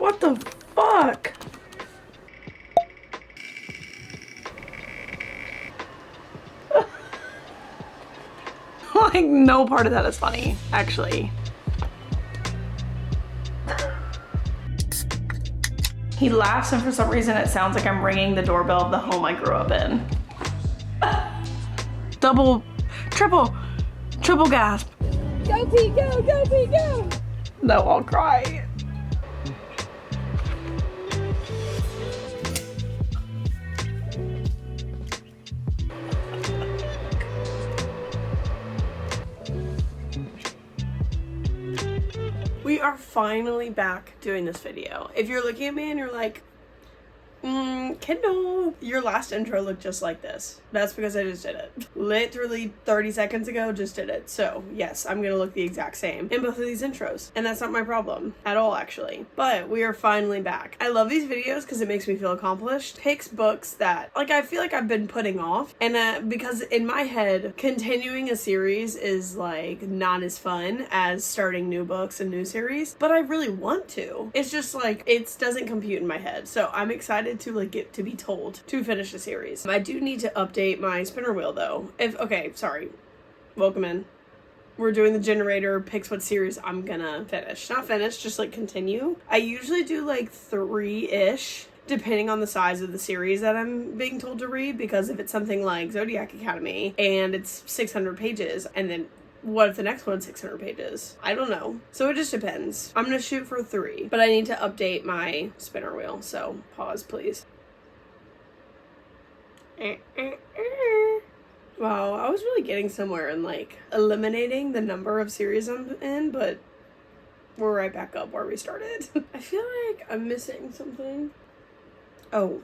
What the fuck? Like, no part of that is funny, actually. He laughs, and for some reason it sounds like I'm ringing the doorbell of the home I grew up in. Double, triple gasp. Go Pete, go, go Pete, go! No, I'll cry. We are finally back doing this video. If you're looking at me and you're like, Kendall, your last intro looked just like this. That's because I just did it. Literally 30 seconds ago, just did it. So yes, I'm gonna look the exact same in both of these intros. And that's not my problem at all, actually. But we are finally back. I love these videos because it makes me feel accomplished. Picks books that, like, I feel like I've been putting off. And because in my head, continuing a series is, like, not as fun as starting new books and new series. But I really want to. It's just, like, it doesn't compute in my head. So I'm excited to, like, get to be told to finish the series. I do need to update my spinner wheel though. Okay, sorry. Welcome in. We're doing the generator, picks what series I'm gonna finish. Not finish, just like continue. I usually do like 3-ish, depending on the size of the series that I'm being told to read, because if it's something like Zodiac Academy and it's 600 pages, and then what if the next one's 600 pages? I don't know. So it just depends. I'm gonna shoot for 3, but I need to update my spinner wheel, so pause please. Wow, I was really getting somewhere in like eliminating the number of series I'm in, but we're right back up where we started. I feel like I'm missing something. Oh,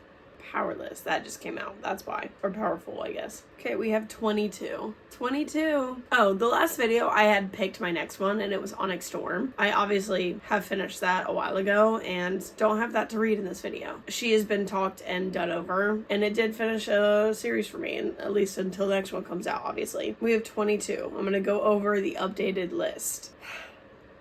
Powerless. That just came out. That's why. Or Powerful, I guess. Okay, we have 22. 22. Oh, the last video I had picked my next one and it was Onyx Storm. I obviously have finished that a while ago and don't have that to read in this video. She has been talked and done over, and it did finish a series for me, and at least until the next one comes out, obviously. We have 22. I'm gonna go over the updated list.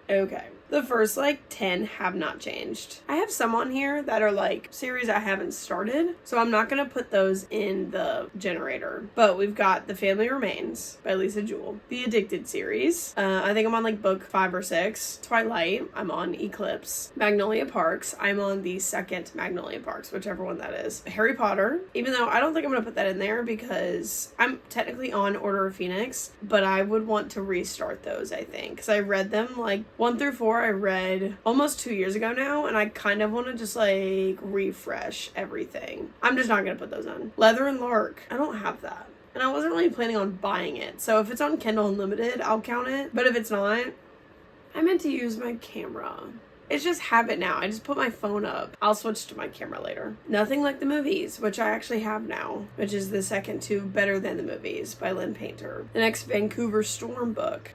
Okay. The first like 10 have not changed. I have some on here that are like series I haven't started, so I'm not gonna put those in the generator. But we've got The Family Remains by Lisa Jewell, the Addicted series. I think I'm on like book 5 or 6. Twilight, I'm on Eclipse. Magnolia Parks, I'm on the second Magnolia Parks, whichever one that is. Harry Potter, even though I don't think I'm gonna put that in there because I'm technically on Order of Phoenix, but I would want to restart those, I think, because I read them like 1 through 4. I read almost 2 years ago now, and I kind of want to just like refresh everything. I'm just not gonna put those on. Leather and Lark, I don't have that, and I wasn't really planning on buying it, so if it's on Kindle Unlimited I'll count it, but if it's not, I meant to use my camera. It's just habit now. I just put my phone up. I'll switch to my camera later. Nothing Like the Movies, which I actually have now, which is the second to Better Than the Movies by Lynn Painter. The next Vancouver Storm book.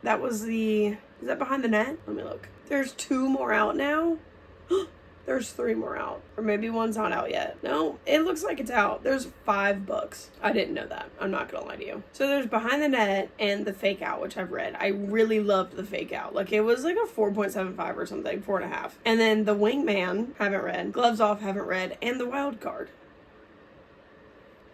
That was the... Is that Behind the Net? Let me look. There's 2 more out now. There's 3 more out. Or maybe one's not out yet. No, it looks like it's out. There's 5 books. I didn't know that. I'm not gonna lie to you. So there's Behind the Net and The Fake Out, which I've read. I really loved The Fake Out. Like, it was like a 4.75 or something. 4.5. And then The Wingman, haven't read. Gloves Off, haven't read. And The Wild Card.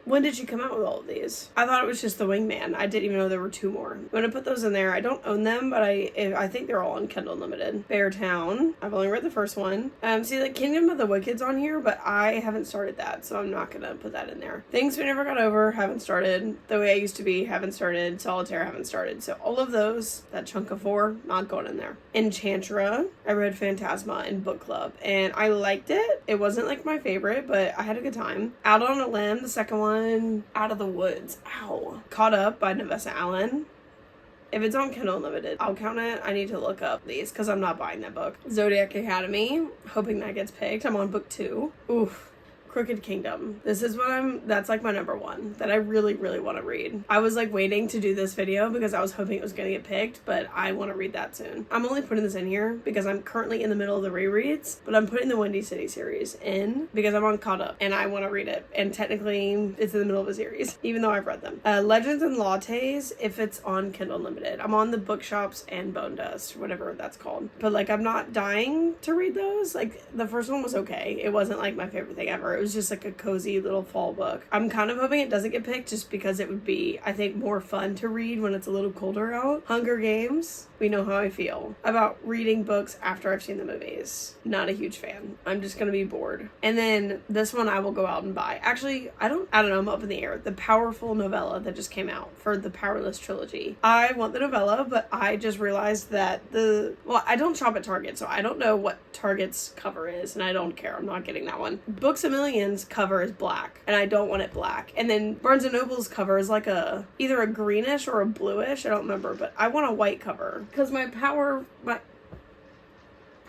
When did she come out with all of these? I thought it was just The Wingman. I didn't even know there were 2 more. I'm gonna put those in there. I don't own them, but I think they're all on Kindle Unlimited. Beartown. I've only read the first one. See, like, Kingdom of the Wicked's on here, but I haven't started that, so I'm not gonna put that in there. Things We Never Got Over, haven't started. The Way I Used to Be, haven't started. Solitaire, haven't started. So all of those, that chunk of 4, not going in there. Enchantra. I read Phantasma in book club, and I liked it. It wasn't like my favorite, but I had a good time. Out on a Limb, the second one. Out of the Woods. Ow. Caught Up by Nevessa Allen. If it's on Kindle Unlimited, I'll count it. I need to look up these because I'm not buying that book. Zodiac Academy. Hoping that gets picked. I'm on book 2. Oof. Crooked Kingdom. This is that's like my number one that I really, really want to read. I was like waiting to do this video because I was hoping it was going to get picked, but I want to read that soon. I'm only putting this in here because I'm currently in the middle of the rereads, but I'm putting the Windy City series in because I'm on caught up and I want to read it. And technically it's in the middle of a series, even though I've read them. Legends and Lattes, if it's on Kindle Unlimited. I'm on the Bookshops and Bone Dust, whatever that's called. But like, I'm not dying to read those. Like, the first one was okay. It wasn't like my favorite thing ever. It was just like a cozy little fall book. I'm kind of hoping it doesn't get picked just because it would be, I think, more fun to read when it's a little colder out. Hunger Games, we know how I feel about reading books after I've seen the movies. Not a huge fan. I'm just gonna be bored. And then this one I will go out and buy. Actually, I don't know, I'm up in the air. The Powerful novella that just came out for the Powerless trilogy. I want the novella, but I just realized that I don't shop at Target, so I don't know what Target's cover is, and I don't care. I'm not getting that one. Books A Million's cover is black, and I don't want it black. And then Barnes & Noble's cover is like either a greenish or a bluish, I don't remember, but I want a white cover. Because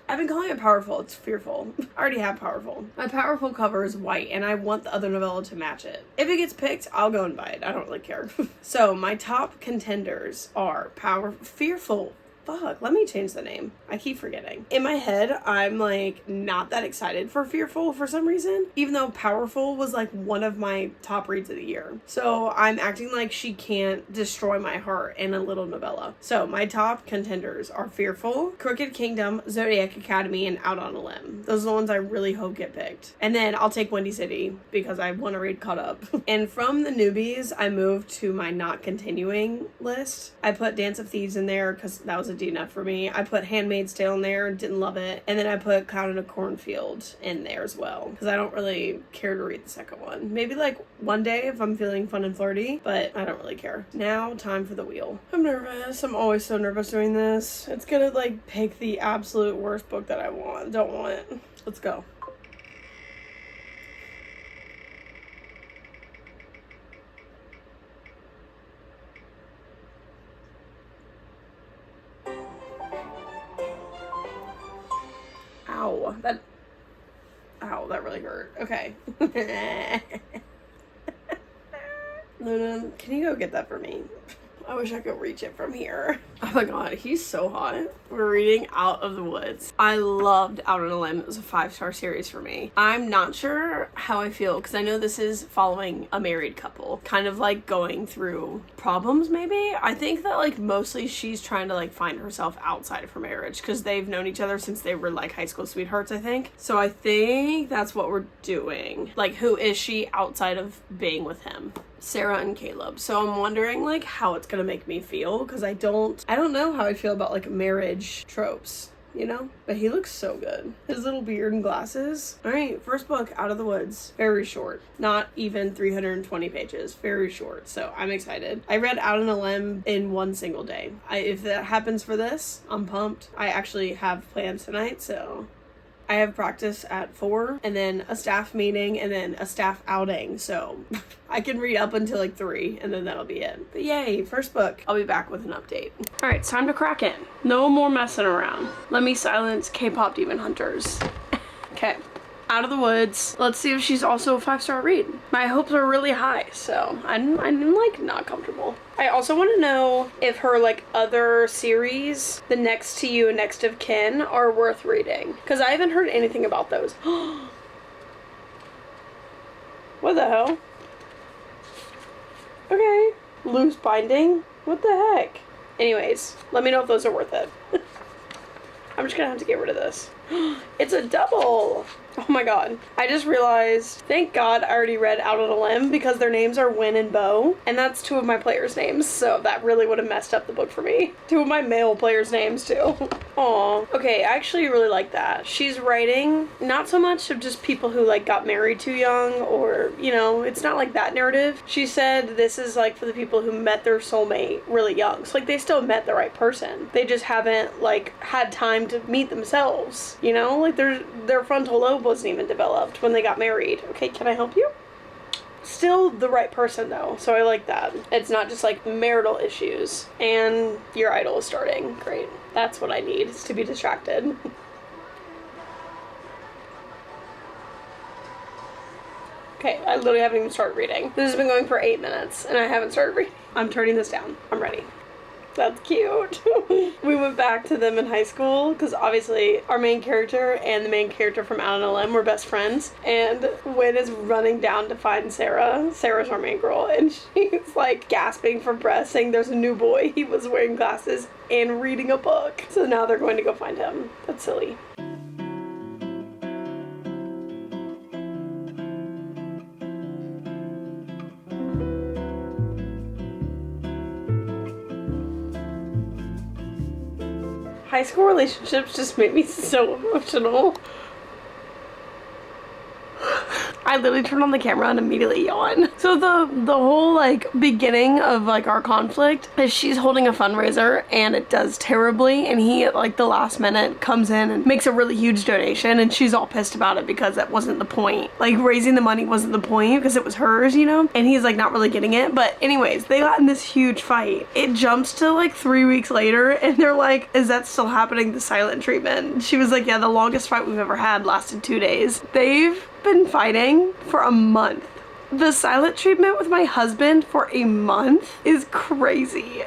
I've been calling it Powerful. It's Fearful. I already have Powerful. My Powerful cover is white, and I want the other novella to match it. If it gets picked, I'll go and buy it. I don't really care. So my top contenders are Fearful. Fuck, let me change the name. I keep forgetting. In my head, I'm like not that excited for Fearful for some reason, even though Powerful was like one of my top reads of the year. So I'm acting like she can't destroy my heart in a little novella. So my top contenders are Fearful, Crooked Kingdom, Zodiac Academy, and Out on a Limb. Those are the ones I really hope get picked. And then I'll take Windy City because I want to read Caught Up. And from the newbies, I moved to my not continuing list. I put Dance of Thieves in there because that was a DNF for me. I put Handmaid's Tale in there, didn't love it. And then I put Cloud in a Cornfield in there as well because I don't really care to read the second one. Maybe like one day if I'm feeling fun and flirty, but I don't really care. Now, time for the wheel. I'm nervous. I'm always so nervous doing this. It's gonna like pick the absolute worst book that I don't want. Let's go. Ow, that really hurt. Okay. Luna, can you go get that for me? I wish I could reach it from here. Oh my god, he's so hot. We're reading Out of the Woods. I loved Out on a Limb. It was a 5-star series for me. I'm not sure how I feel because I know this is following a married couple, kind of like going through problems maybe. I think that like mostly she's trying to like find herself outside of her marriage because they've known each other since they were like high school sweethearts, I think. So I think that's what we're doing. Like, who is she outside of being with him? Sarah and Caleb. So I'm wondering like how it's gonna make me feel because I don't know how I feel about like marriage tropes, you know? But he looks so good. His little beard and glasses. All right, first book, Out of the Woods. Very short. Not even 320 pages. Very short. So I'm excited. I read Out on a Limb in one single day. If that happens for this, I'm pumped. I actually have plans tonight, so I have practice at 4 and then a staff meeting and then a staff outing. So I can read up until like 3 and then that'll be it. But yay, first book. I'll be back with an update. All right, it's time to crack in. No more messing around. Let me silence K-pop demon hunters. Okay. Out of the Woods. Let's see if she's also a 5-star read. My hopes are really high, so I'm like not comfortable. I also want to know if her like other series, The Next to You and Next of Kin, are worth reading because I haven't heard anything about those. What the hell? Okay. Loose binding? What the heck? Anyways, let me know if those are worth it. I'm just gonna have to get rid of this. It's a double! Oh my god. I just realized, thank god I already read Out on a Limb because their names are Win and Bo, and that's 2 of my players' names, so that really would have messed up the book for me. 2 of my male players' names, too. Aw. Okay, I actually really like that. She's writing not so much of just people who, like, got married too young, or, you know, it's not like that narrative. She said this is, like, for the people who met their soulmate really young. So, like, they still met the right person. They just haven't, like, had time to meet themselves, you know? Like, their frontal lobe wasn't even developed when they got married. Okay, can I help you? Still the right person though, so I like that. It's not just like marital issues and your idol is starting. Great. That's what I need, is to be distracted. Okay, I literally haven't even started reading. This has been going for 8 minutes and I haven't started reading. I'm turning this down. I'm ready. That's cute. We went back to them in high school because obviously our main character and the main character from Out on a Limb were best friends. And Wynn is running down to find Sarah. Sarah's our main girl. And she's like gasping for breath saying there's a new boy. He was wearing glasses and reading a book. So now they're going to go find him. That's silly. High school relationships just made me so emotional. I literally turned on the camera and immediately yawned. So the whole like beginning of like our conflict is she's holding a fundraiser and it does terribly, and he at like the last minute comes in and makes a really huge donation, and she's all pissed about it because that wasn't the point. Like raising the money wasn't the point because it was hers, you know? And he's like not really getting it. But anyways, they got in this huge fight. It jumps to like 3 weeks later and they're like, is that still happening, the silent treatment? She was like, yeah, the longest fight we've ever had lasted 2 days. They've been fighting for a month. The silent treatment with my husband for a month is crazy.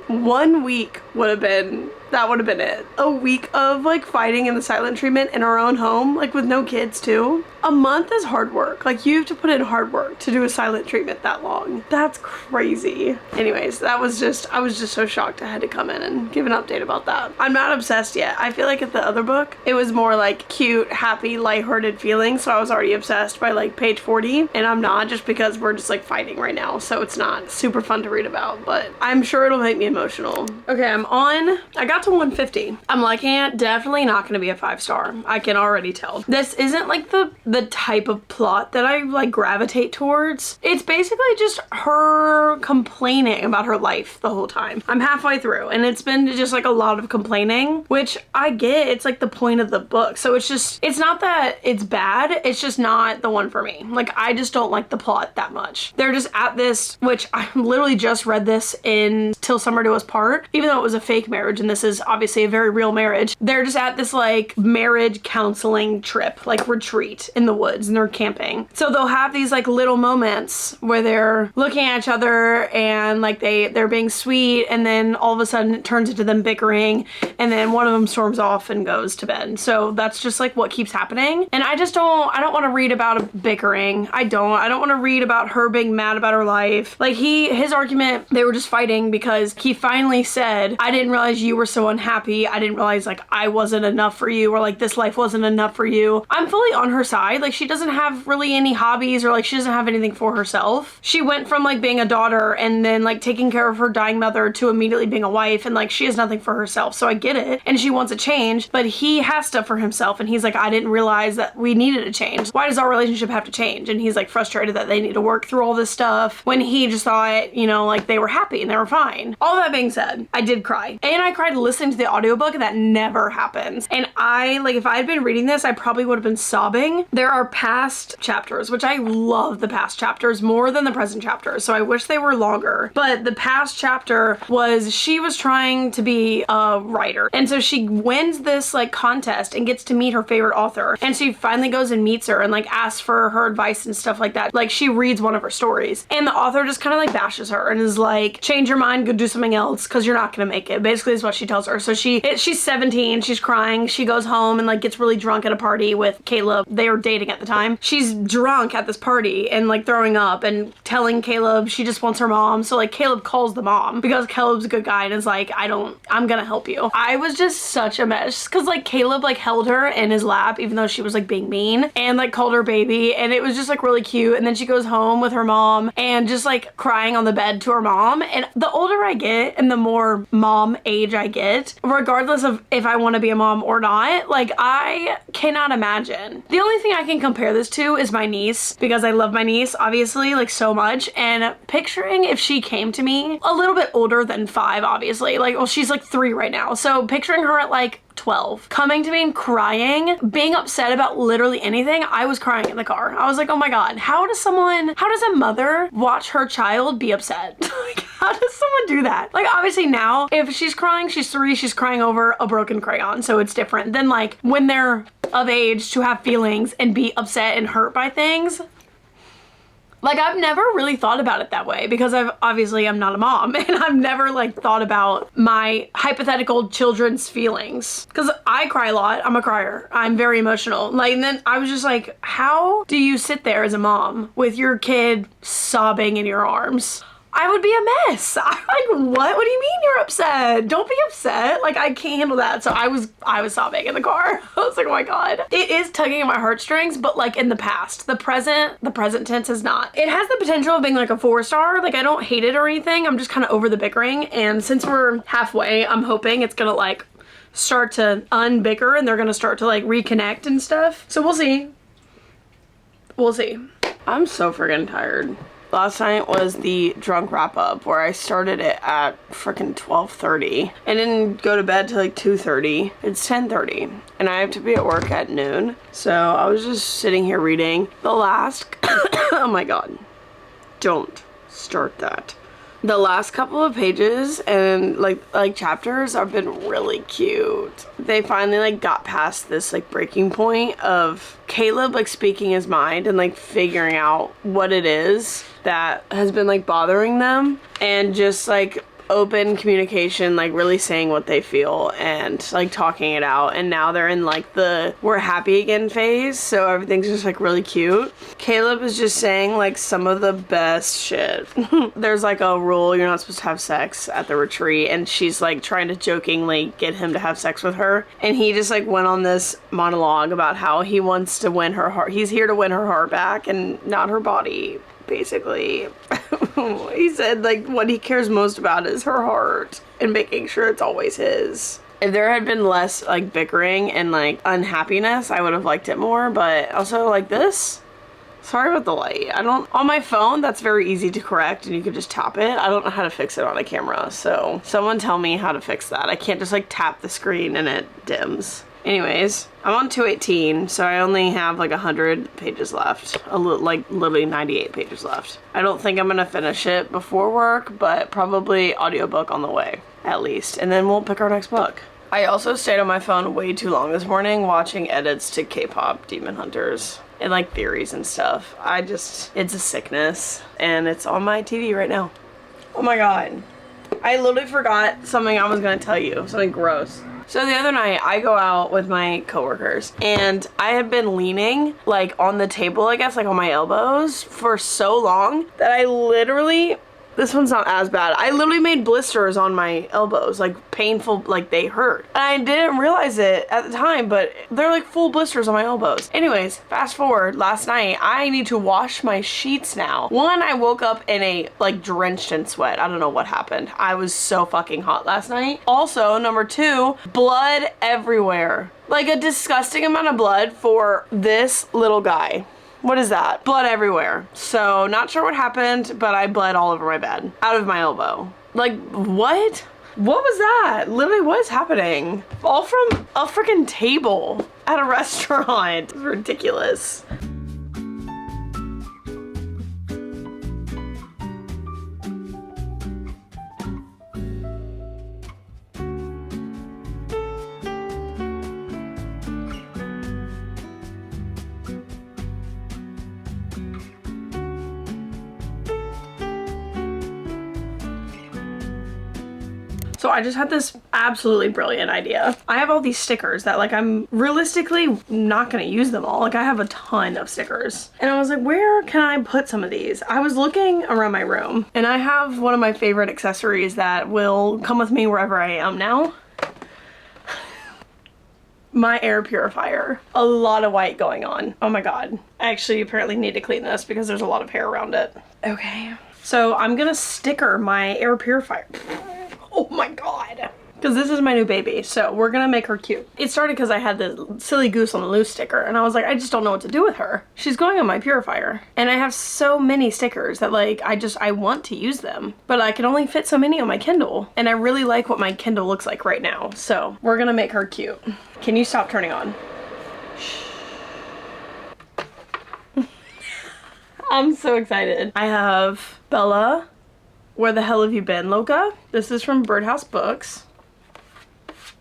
1 week would have been, that would have been it. A week of like fighting in the silent treatment in our own home, like with no kids too. A month is hard work. Like you have to put in hard work to do a silent treatment that long. That's crazy. Anyways, that was just, I was just so shocked I had to come in and give an update about that. I'm not obsessed yet. I feel like at the other book, it was more like cute, happy, lighthearted feelings. So I was already obsessed by like page 40, and I'm not, just because we're just like fighting right now. So it's not super fun to read about, but I'm sure it'll make me emotional. Okay, I got to 150. I'm liking it. Definitely not gonna be a 5-star. I can already tell. This isn't like the type of plot that I like gravitate towards. It's basically just her complaining about her life the whole time. I'm halfway through and it's been just like a lot of complaining, which I get. It's like the point of the book. So it's just, it's not that it's bad. It's just not the one for me. Like I just don't like the plot that much. They're just at this, which I literally just read this in Till Summer Do Us Part, even though it was a fake marriage and this is obviously a very real marriage. They're just at this like marriage counseling trip, like retreat in the woods, and they're camping. So they'll have these like little moments where they're looking at each other and like they're being sweet, and then all of a sudden it turns into them bickering, and then one of them storms off and goes to bed. So that's just like what keeps happening. And I don't want to read about a bickering. I don't want to read about her being mad about her life. Like his argument, they were just fighting because he finally said, I didn't realize you were so unhappy. I didn't realize like I wasn't enough for you, or like this life wasn't enough for you. I'm fully on her side. Like she doesn't have really any hobbies, or like she doesn't have anything for herself. She went from like being a daughter and then like taking care of her dying mother to immediately being a wife, and like she has nothing for herself. So I get it. And she wants a change, but he has stuff for himself, and he's like, I didn't realize that we needed a change. Why does our relationship have to change? And he's like frustrated that they need to work through all this stuff when he just thought, you know, like they were happy and they were fine. All that being said, I did cry. And I cried listening to the audiobook, and that never happens. And I, like, if I had been reading this, I probably would have been sobbing. There are past chapters, which I love the past chapters more than the present chapters, so I wish they were longer. But the past chapter was, she was trying to be a writer, and so she wins this like contest and gets to meet her favorite author, and she finally goes and meets her and like asks for her advice and stuff like that. Like she reads one of her stories, and the author just kind of like bashes her and is like, change your mind, go do something else because you're not gonna make it, basically is what she tells her. So she's 17, she's crying, she goes home and like gets really drunk at a party with Caleb. They were dating at the time. She's drunk at this party and like throwing up and telling Caleb she just wants her mom. So like Caleb calls the mom because Caleb's a good guy and is like, I'm gonna help you. I was just such a mess because like Caleb like held her in his lap even though she was like being mean, and like called her baby, and it was just like really cute. And then she goes home with her mom and just like crying on the bed to her mom. And the older I get and the more mom age I get, regardless of if I want to be a mom or not, like I cannot imagine. The only thing I can compare this to is my niece, because I love my niece obviously like so much, and picturing if she came to me a little bit older than 5, obviously, like, well, she's like 3 right now, so picturing her at like 12 coming to me and crying, being upset about literally anything. I was crying in the car. I was like, oh my god, how does a mother watch her child be upset? Like, how does someone do that? Like, obviously now if she's crying, she's 3, she's crying over a broken crayon, so it's different than like when they're of age to have feelings and be upset and hurt by things. Like, I've never really thought about it that way because I'm not a mom, and I've never like thought about my hypothetical children's feelings. Because I cry a lot. I'm a crier. I'm very emotional. Like, and then I was just like, how do you sit there as a mom with your kid sobbing in your arms? I would be a mess. I'm like, what? What do you mean you're upset? Don't be upset. Like, I can't handle that. So I was sobbing in the car. I was like, oh my God. It is tugging at my heartstrings, but like in the past. The present tense is not. It has the potential of being like a 4-star. Like, I don't hate it or anything. I'm just kind of over the bickering. And since we're halfway, I'm hoping it's gonna like start to unbicker and they're gonna start to like reconnect and stuff. So we'll see. We'll see. I'm so friggin' tired. Last night was the drunk wrap up where I started it at freaking 12:30 and didn't go to bed till like 2:30. It's 10:30 and I have to be at work at noon. So I was just sitting here reading the last, oh my God, don't start that. The last couple of pages and like chapters have been really cute. They finally like got past this like breaking point of Caleb like speaking his mind and like figuring out what it is that has been like bothering them, and just like open communication, like really saying what they feel and like talking it out. And now they're in like the we're happy again phase, so everything's just like really cute. Caleb is just saying like some of the best shit. There's like a rule, you're not supposed to have sex at the retreat, and she's like trying to jokingly get him to have sex with her, and he just like went on this monologue about how he wants to win her heart. He's here to win her heart back and not her body, basically. He said like what he cares most about is her heart and making sure it's always his. If there had been less like bickering and like unhappiness, I would have liked it more. But also like this, sorry about the light. On my phone, that's very easy to correct and you could just tap it. I don't know how to fix it on a camera, so someone tell me how to fix that. I can't just like tap the screen and it dims. Anyways, I'm on 218, so I only have like 100 pages left. Like literally 98 pages left. I don't think I'm gonna finish it before work, but probably audiobook on the way, at least. And then we'll pick our next book. I also stayed on my phone way too long this morning watching edits to K-pop Demon Hunters and like theories and stuff. It's a sickness, and it's on my TV right now. Oh my God. I literally forgot something I was gonna tell you, something gross. So the other night I go out with my coworkers and I have been leaning like on the table, I guess, like on my elbows for so long that I literally, this one's not as bad. I literally made blisters on my elbows, like painful, like they hurt. And I didn't realize it at the time, but they're like full blisters on my elbows. Anyways, fast forward, last night, I need to wash my sheets now. One, I woke up in a, like drenched in sweat. I don't know what happened. I was so fucking hot last night. Also, number 2, blood everywhere. Like a disgusting amount of blood for this little guy. What is that? Blood everywhere. So not sure what happened, but I bled all over my bed. Out of my elbow. Like, what? What was that? Literally, what is happening? All from a freaking table at a restaurant. It's ridiculous. So I just had this absolutely brilliant idea. I have all these stickers that like I'm realistically not gonna use them all. Like I have a ton of stickers. And I was like, where can I put some of these? I was looking around my room and I have one of my favorite accessories that will come with me wherever I am now. My air purifier. A lot of white going on. Oh my God. I actually apparently need to clean this because there's a lot of hair around it. Okay. So I'm gonna sticker my air purifier. Oh my God. Because this is my new baby, so we're gonna make her cute. It started because I had the silly goose on the loose sticker and I was like, I just don't know what to do with her. She's going on my purifier. And I have so many stickers that like, I want to use them, but I can only fit so many on my Kindle. And I really like what my Kindle looks like right now. So we're gonna make her cute. Can you stop turning on? I'm so excited. I have Bella, Where the Hell Have You Been, Loca? This is from Birdhouse Books.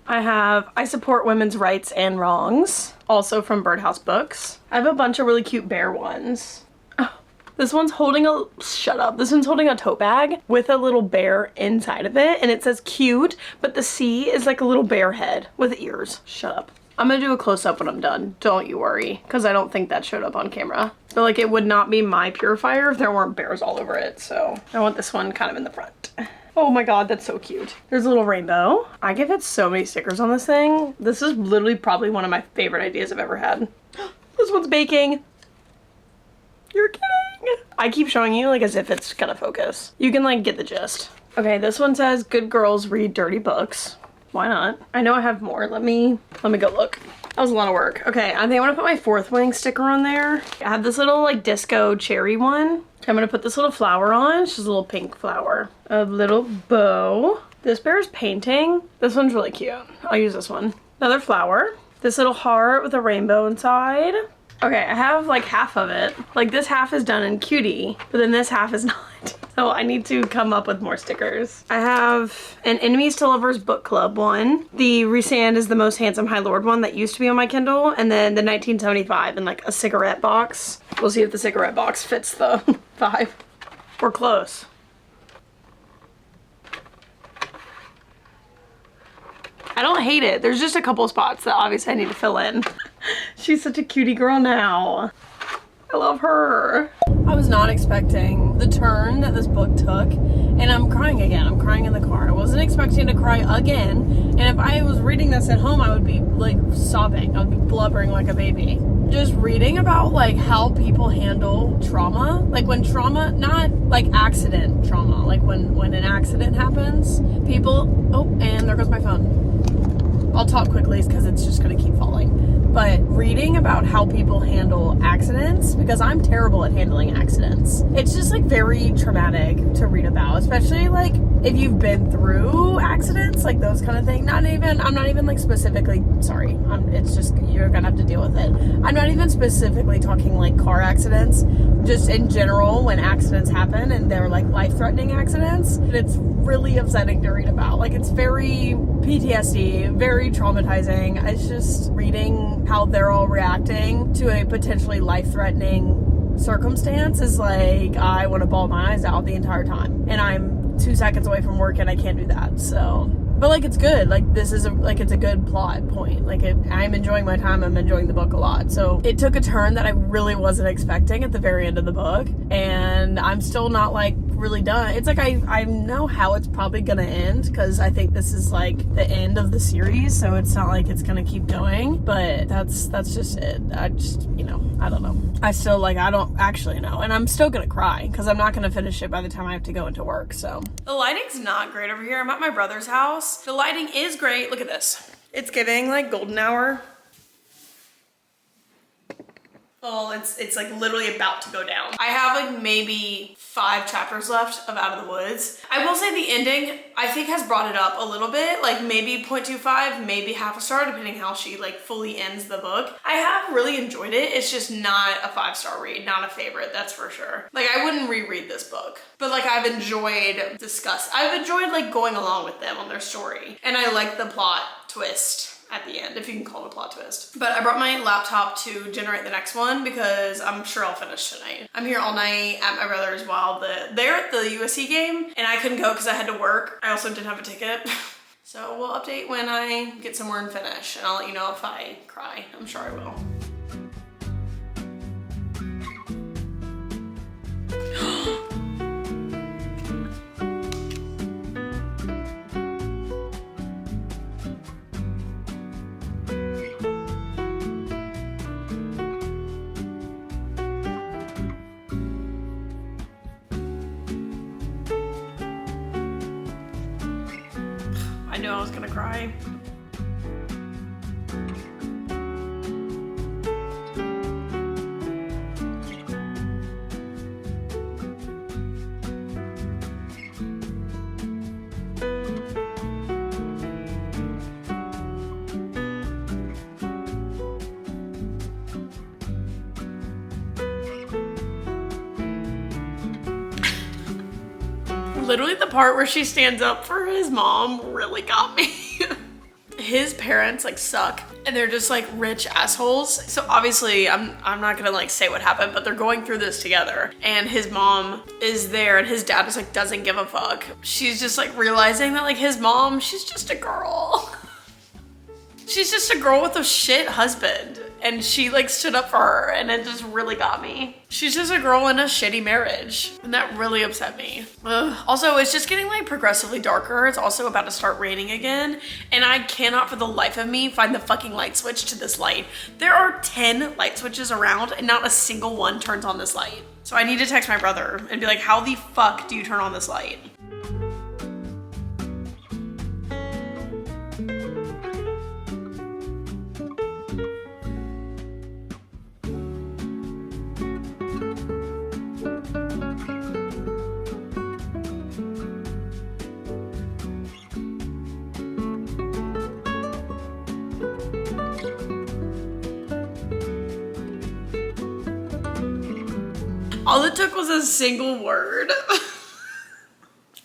I have I Support Women's Rights and Wrongs, also from Birdhouse Books. I have a bunch of really cute bear ones. Oh, This one's holding a, shut up. This one's holding a tote bag with a little bear inside of it, and it says cute, but the C is like a little bear head with ears. Shut up. I'm gonna do a close-up when I'm done. Don't you worry, because I don't think that showed up on camera. But like, it would not be my purifier if there weren't bears all over it, so I want this one kind of in the front. Oh my god, that's so cute. There's a little rainbow. I give it so many stickers on this thing. This is literally probably one of my favorite ideas I've ever had. This one's baking. You're kidding. I keep showing you like as if it's gonna focus. You can like get the gist. Okay, this one says good girls read dirty books. Why not? I know I have more. Let me go look. That was a lot of work. Okay, I think I'm gonna put my fourth wing sticker on there. I have this little like disco cherry one. I'm gonna put this little flower on. It's just a little pink flower. A little bow. This bear's painting. This one's really cute. I'll use this one. Another flower. This little heart with a rainbow inside. Okay, I have like half of it. Like this half is done in cutie, but then this half is not. So I need to come up with more stickers. I have an Enemies to Lovers book club one. The Resand is the most handsome High Lord one that used to be on my Kindle. And then the 1975 in like a cigarette box. We'll see if the cigarette box fits the 5. We're close. I don't hate it. There's just a couple spots that obviously I need to fill in. She's such a cutie girl now. I love her. I was not expecting the turn that this book took, and I'm crying again. I'm crying in the car. I wasn't expecting to cry again, and if I was reading this at home, I would be like sobbing. I would be blubbering like a baby. Just reading about like how people handle trauma, like when trauma, not like accident trauma, like when an accident happens, people, oh, and there goes my phone. I'll talk quickly because it's just gonna keep falling. But reading about how people handle accidents, because I'm terrible at handling accidents. It's just like very traumatic to read about, especially like if you've been through accidents, like those kind of things. I'm not even like specifically, sorry, it's just, you're gonna have to deal with it. I'm not even specifically talking like car accidents, just in general when accidents happen and they're like life-threatening accidents. It's really upsetting to read about. Like it's very PTSD, very traumatizing. It's just reading how they're all reacting to a potentially life-threatening circumstance is like, I want to bawl my eyes out the entire time. And I'm 2 seconds away from work and I can't do that, so. But like, it's good. Like this is it's a good plot point. Like I'm enjoying my time. I'm enjoying the book a lot. So it took a turn that I really wasn't expecting at the very end of the book. And I'm still not like really done. It's like I know how it's probably gonna end because I think this is like the end of the series, so it's not like it's gonna keep going, but that's just it. I just, you know, I don't know. I still like, I don't actually know, and I'm still gonna cry because I'm not gonna finish it by the time I have to go into work. So the lighting's not great over here. I'm at my brother's house. The lighting is great. Look at this. It's giving like golden hour. Oh, it's like literally about to go down. I have like maybe 5 chapters left of Out of the Woods. I will say the ending, I think, has brought it up a little bit, like maybe 0.25, maybe half a star, depending how she like fully ends the book. I have really enjoyed it. It's just not a 5-star read, not a favorite, that's for sure. Like I wouldn't reread this book, but like I've enjoyed like going along with them on their story. And I like the plot twist at the end, if you can call it a plot twist. But I brought my laptop to generate the next one because I'm sure I'll finish tonight. I'm here all night at my brother's while they're at the USC game, and I couldn't go because I had to work. I also didn't have a ticket. So we'll update when I get somewhere and finish, and I'll let you know if I cry. I'm sure I will. I knew I was gonna cry. Literally the part where she stands up for his mom really got me. His parents like suck and they're just like rich assholes. So obviously I'm not gonna like say what happened, but they're going through this together, and his mom is there and his dad is like doesn't give a fuck. She's just like realizing that like his mom, she's just a girl. She's just a girl with a shit husband, and she like stood up for her, and it just really got me. She's just a girl in a shitty marriage, and that really upset me. Ugh. Also, it's just getting like progressively darker. It's also about to start raining again, and I cannot for the life of me find the fucking light switch to this light. There are 10 light switches around, and not a single one turns on this light. So I need to text my brother and be like, how the fuck do you turn on this light? All it took was a single word.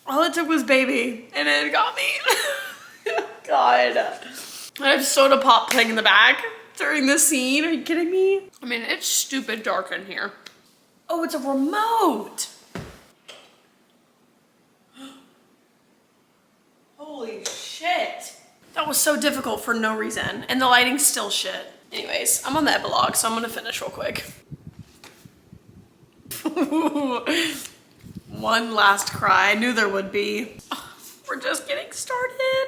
All it took was baby, and it got me. God. I have soda pop playing in the back during this scene. Are you kidding me? I mean, it's stupid dark in here. Oh, it's a remote. Holy shit. That was so difficult for no reason, and the lighting's still shit. Anyways, I'm on the epilogue, so I'm gonna finish real quick. One last cry. I knew there would be. We're just getting started.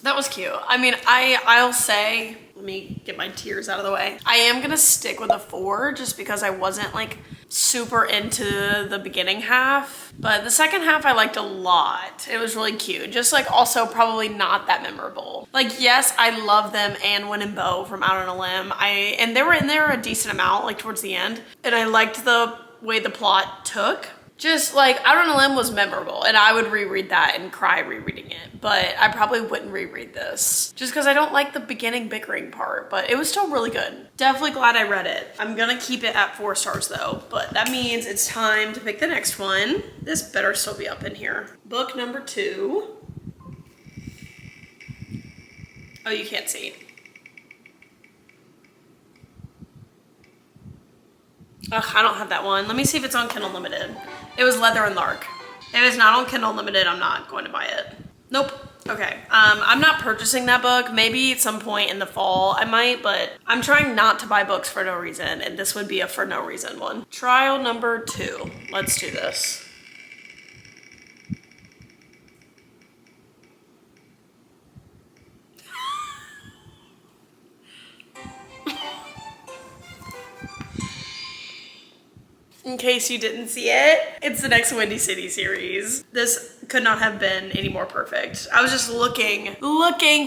That was cute. I mean, I'll say, let me get my tears out of the way. I am gonna stick with a 4 just because I wasn't like super into the beginning half, but the second half I liked a lot. It was really cute. Just like also probably not that memorable. Like, yes, I love them and Win and Bo from Out on a Limb. And they were in there a decent amount, like towards the end. And I liked the way the plot took. Just like Out on a Limb was memorable, and I would reread that and cry rereading it, but I probably wouldn't reread this just because I don't like the beginning bickering part, but it was still really good. Definitely glad I read it. I'm gonna keep it at 4 stars though, but that means it's time to pick the next one. This better still be up in here. Book number 2. Oh, you can't see. Ugh, I don't have that one. Let me see if it's on Kindle Unlimited. It was Leather and Lark. If it's not on Kindle Unlimited, I'm not going to buy it. Nope. Okay. I'm not purchasing that book. Maybe at some point in the fall I might, but I'm trying not to buy books for no reason, and this would be a for no reason one. Trial number 2. Let's do this. In case you didn't see it, it's the next Windy City series. This could not have been any more perfect. I was just looking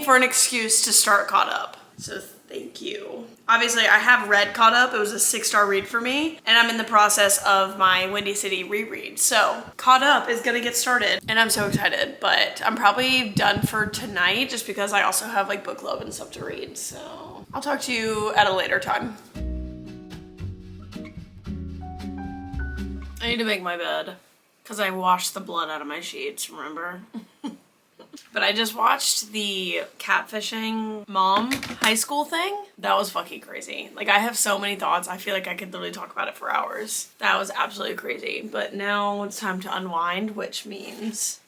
for an excuse to start Caught Up. So thank you. Obviously, I have read Caught Up. It was a 6-star read for me, and I'm in the process of my Windy City reread. So Caught Up is gonna get started, and I'm so excited, but I'm probably done for tonight just because I also have like book club and stuff to read. So I'll talk to you at a later time. I need to make my bed because I washed the blood out of my sheets, remember? But I just watched the catfishing mom high school thing. That was fucking crazy. Like, I have so many thoughts. I feel like I could literally talk about it for hours. That was absolutely crazy. But now it's time to unwind, which means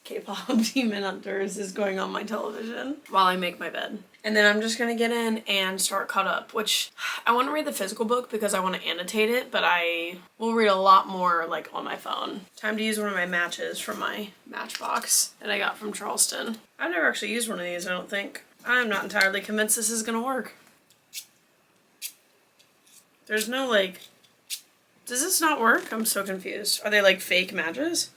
K-pop Demon Hunters is going on my television while I make my bed. And then I'm just gonna get in and start Caught Up, which I want to read the physical book because I want to annotate it, but I will read a lot more like on my phone. Time to use one of my matches from my Matchbox that I got from Charleston. I've never actually used one of these, I don't think. I'm not entirely convinced this is gonna work. There's no like... Does this not work? I'm so confused. Are they like fake matches?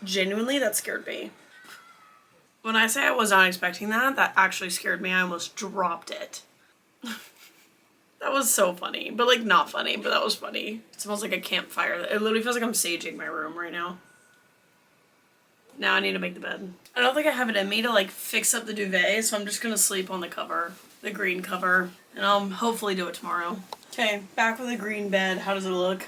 Genuinely, that scared me. When I say I was not expecting that, that actually scared me. I almost dropped it. That was so funny, but like not funny, but that was funny. It smells like a campfire. It literally feels like I'm saging my room right now. Now I need to make the bed. I don't think I have it in me to like fix up the duvet, so I'm just gonna sleep on the cover, the green cover, and I'll hopefully do it tomorrow. Okay, back with a green bed. How does it look?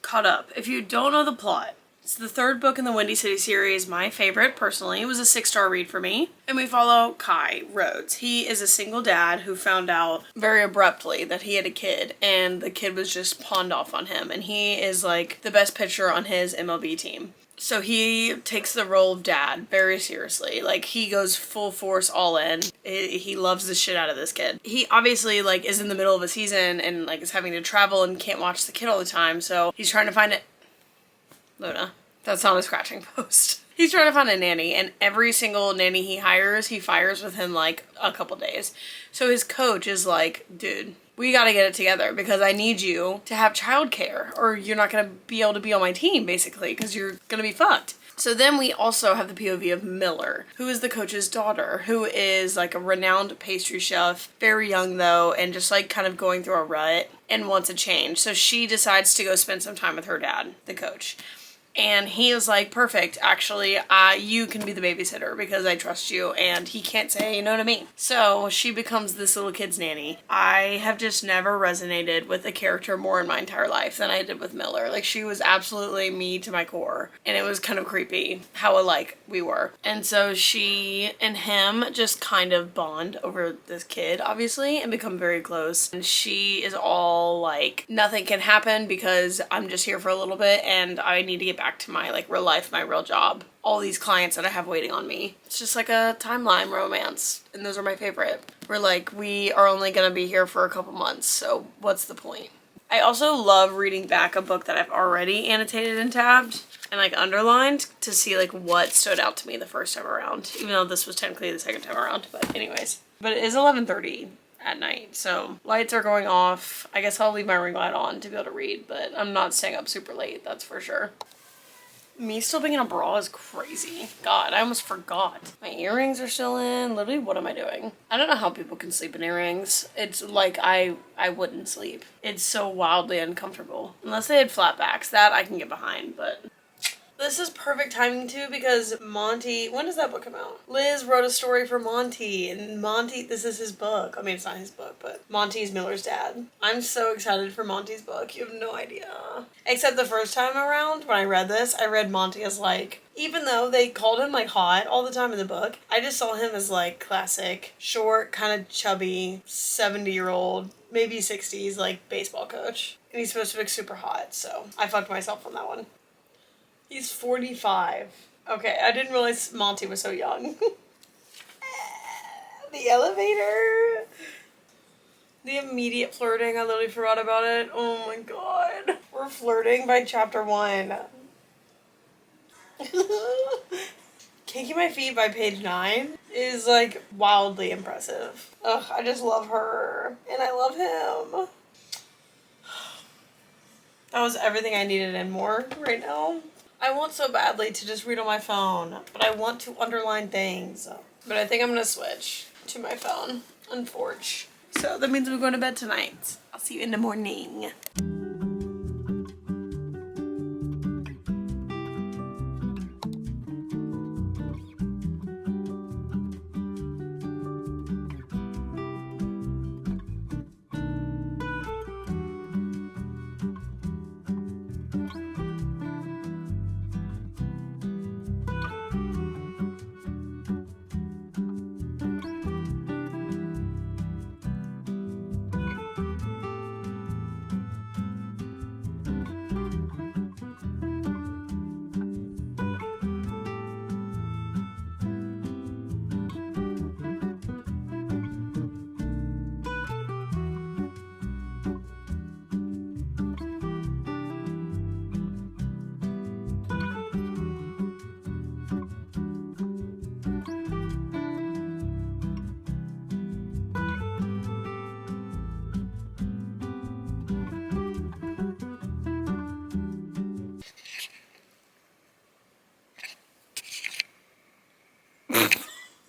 caught up. If you don't know the plot, it's the third book in the Windy City series, my favorite personally. It was a 6-star read for me. And we follow Kai Rhodes. He is a single dad who found out very abruptly that he had a kid and the kid was just pawned off on him. And he is like the best pitcher on his MLB team. So he takes the role of dad very seriously. Like, he goes full force all in. He loves the shit out of this kid. He obviously, like, is in the middle of a season and, like, is having to travel and can't watch the kid all the time. So he's trying to find it. Luna, that's not a scratching post. He's trying to find a nanny, and every single nanny he hires, he fires within, like, a couple days. So his coach is like, dude, we gotta get it together because I need you to have childcare or you're not gonna be able to be on my team, basically, because you're gonna be fucked. So then we also have the POV of Miller, who is the coach's daughter, who is like a renowned pastry chef, very young though, and just like kind of going through a rut and wants a change. So she decides to go spend some time with her dad, the coach. And he is like, perfect, actually, you can be the babysitter because I trust you, and he can't say no to me. So she becomes this little kid's nanny. I have just never resonated with a character more in my entire life than I did with Miller. Like, she was absolutely me to my core, and it was kind of creepy how alike we were. And so she and him just kind of bond over this kid, obviously, and become very close. And she is all like, nothing can happen because I'm just here for a little bit, and I need to get back to my like real life, my real job. All these clients that I have waiting on me. It's just like a timeline romance, and those are my favorite. We're like, we are only gonna be here for a couple months, so what's the point? I also love reading back a book that I've already annotated and tabbed and like underlined to see like what stood out to me the first time around, even though this was technically the second time around, but anyways. But it is 11:30 at night, so lights are going off. I guess I'll leave my ring light on to be able to read, but I'm not staying up super late, that's for sure. Me still being in a bra is crazy. God, I almost forgot. My earrings are still in. Literally, what am I doing? I don't know how people can sleep in earrings. It's like I wouldn't sleep. It's so wildly uncomfortable. Unless they had flat backs. That I can get behind, but... This is perfect timing too because Monty, when does that book come out? Liz wrote a story for Monty, and Monty, this is his book. I mean, it's not his book, but Monty's Miller's dad. I'm so excited for Monty's book. You have no idea. Except the first time around when I read this, I read Monty as like, even though they called him like hot all the time in the book, I just saw him as like classic, short, kind of chubby, 70-year-old, maybe 60s, like baseball coach. And he's supposed to be super hot, so I fucked myself on that one. He's 45. Okay, I didn't realize Monty was so young. The elevator. The immediate flirting, I literally forgot about it. Oh my god. We're flirting by chapter 1. Kicking My Feet by page 9 is like wildly impressive. Ugh, I just love her. And I love him. That was everything I needed and more right now. I want so badly to just read on my phone, but I want to underline things. But I think I'm gonna switch to my phone on Forge. So that means we're going to bed tonight. I'll see you in the morning.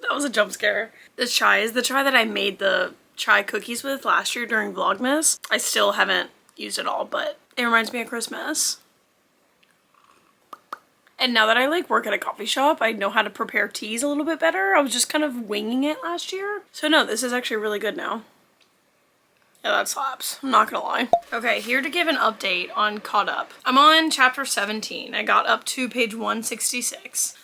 That was a jump scare. This chai is the chai that I made the chai cookies with last year during Vlogmas. I still haven't used it all, but it reminds me of Christmas. And now that I like work at a coffee shop, I know how to prepare teas a little bit better. I was just kind of winging it last year. So no, this is actually really good now. Yeah, that slaps. I'm not gonna lie. Okay, here to give an update on Caught Up. I'm on chapter 17. I got up to page 166.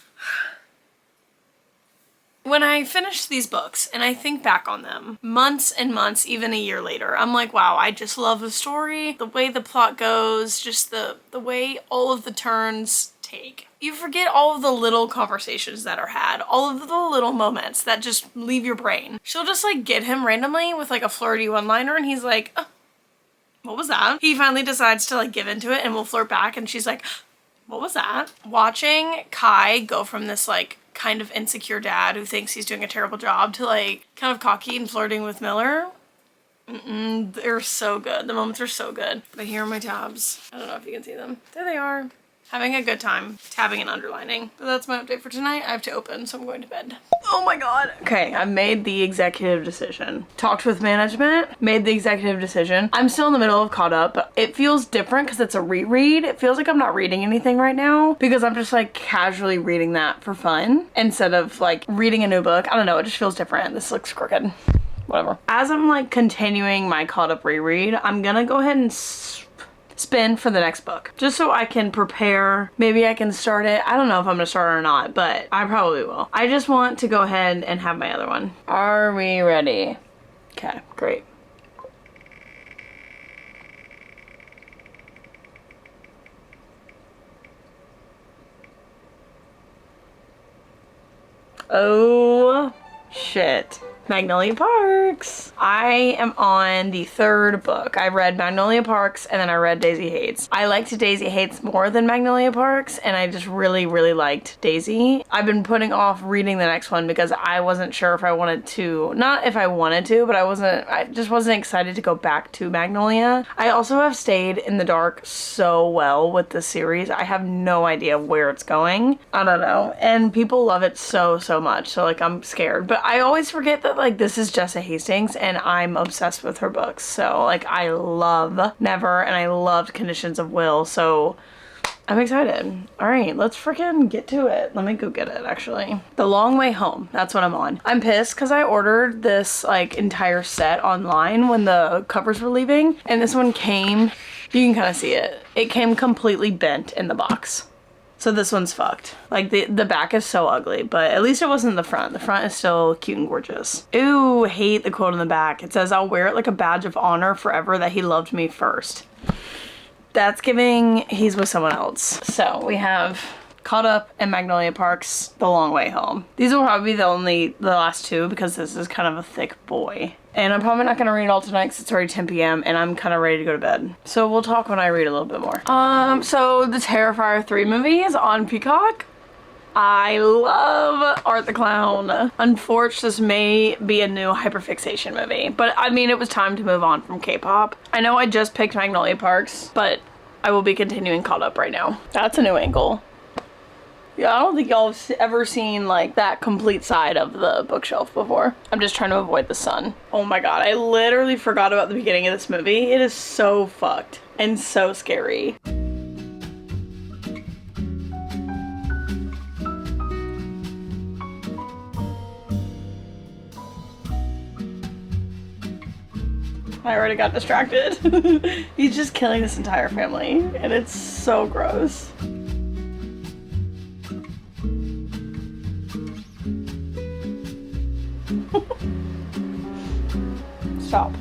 When I finish these books and I think back on them, months and months, even a year later, I'm like, wow, I just love the story, the way the plot goes, just the way all of the turns take. You forget all of the little conversations that are had, all of the little moments that just leave your brain. She'll just like get him randomly with like a flirty one-liner and he's like, oh, what was that? He finally decides to like give into it and will flirt back and she's like, what was that? Watching Kai go from this like kind of insecure dad who thinks he's doing a terrible job to like kind of cocky and flirting with Miller. They're so good. The moments are so good. But here are my tabs. I don't know if you can see them. There they are. Having a good time tabbing and underlining. But that's my update for tonight. I have to open, so I'm going to bed. Oh my god. Okay, I made the executive decision. Talked with management, made the executive decision. I'm still in the middle of Caught Up, but it feels different because it's a reread. It feels like I'm not reading anything right now because I'm just like casually reading that for fun instead of like reading a new book. I don't know, it just feels different. This looks crooked. Whatever. As I'm like continuing my Caught Up reread, I'm gonna go ahead and spin for the next book just so I can prepare. Maybe I can start it. I don't know if I'm gonna start it or not, but I probably will. I just want to go ahead and have my other one. Are we ready? Okay, great. Oh shit. Magnolia Parks. I am on the third book. I read Magnolia Parks and then I read Daisy Hates. I liked Daisy Hates more than Magnolia Parks and I just really liked Daisy. I've been putting off reading the next one because I wasn't sure if I wanted to, not if I wanted to, but I just wasn't excited to go back to Magnolia. I also have stayed in the dark so well with the series. I have no idea where it's going. I don't know. And people love it so much. So like I'm scared, but I always forget that like this is Jessa Hastings and I'm obsessed with her books. So like I love Never and I loved Conditions of Will. So I'm excited. All right, let's freaking get to it. Let me go get it actually. The Long Way Home. That's what I'm on. I'm pissed because I ordered this like entire set online when the covers were leaving and this one came, you can kind of see it. It came completely bent in the box. So this one's fucked. Like the back is so ugly, but at least it wasn't the front. The front is still cute and gorgeous. Ooh, hate the quote on the back. It says, I'll wear it like a badge of honor forever that he loved me first. That's giving he's with someone else. So we have Caught Up and Magnolia Parks, The Long Way Home. These will probably be the last two because this is kind of a thick boy. And I'm probably not gonna read it all tonight because it's already 10 p.m. and I'm kind of ready to go to bed. So we'll talk when I read a little bit more. So the Terrifier 3 movie is on Peacock. I love Art the Clown. Unfortunately, this may be a new hyperfixation movie, but I mean, it was time to move on from K-pop. I know I just picked Magnolia Parks, but I will be continuing Caught Up right now. That's a new angle. Yeah, I don't think y'all have ever seen like that complete side of the bookshelf before. I'm just trying to avoid the sun. Oh my god, I literally forgot about the beginning of this movie. It is so fucked and so scary. I already got distracted. He's just killing this entire family and it's so gross. Stop.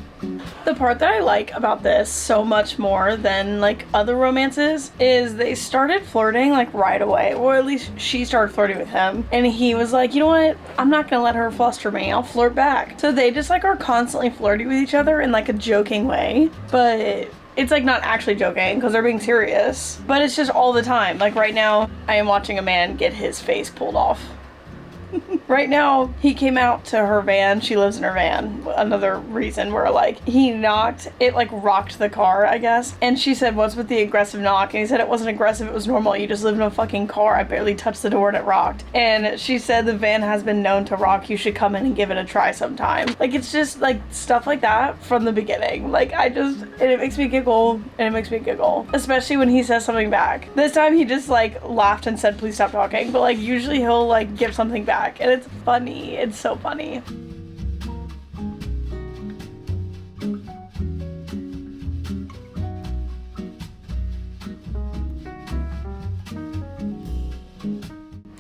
The part that I like about this so much more than like other romances is they started flirting like right away, or at least she started flirting with him and he was like, you know what, I'm not gonna let her fluster me, I'll flirt back. So they just like are constantly flirting with each other in like a joking way, but it's like not actually joking because they're being serious, but it's just all the time. Like right now I am watching a man get his face pulled off. Right now, he came out to her van. She lives in her van. Another reason where, like, he knocked. It, like, rocked the car, I guess. And she said, what's with the aggressive knock? And he said it wasn't aggressive. It was normal. You just live in a fucking car. I barely touched the door and it rocked. And she said the van has been known to rock. You should come in and give it a try sometime. Like, it's just, like, stuff like that from the beginning. Like, and it makes me giggle. And it makes me giggle. Especially when he says something back. This time, he just, like, laughed and said, please stop talking. But, like, usually he'll, like, give something back. And it's funny. It's so funny.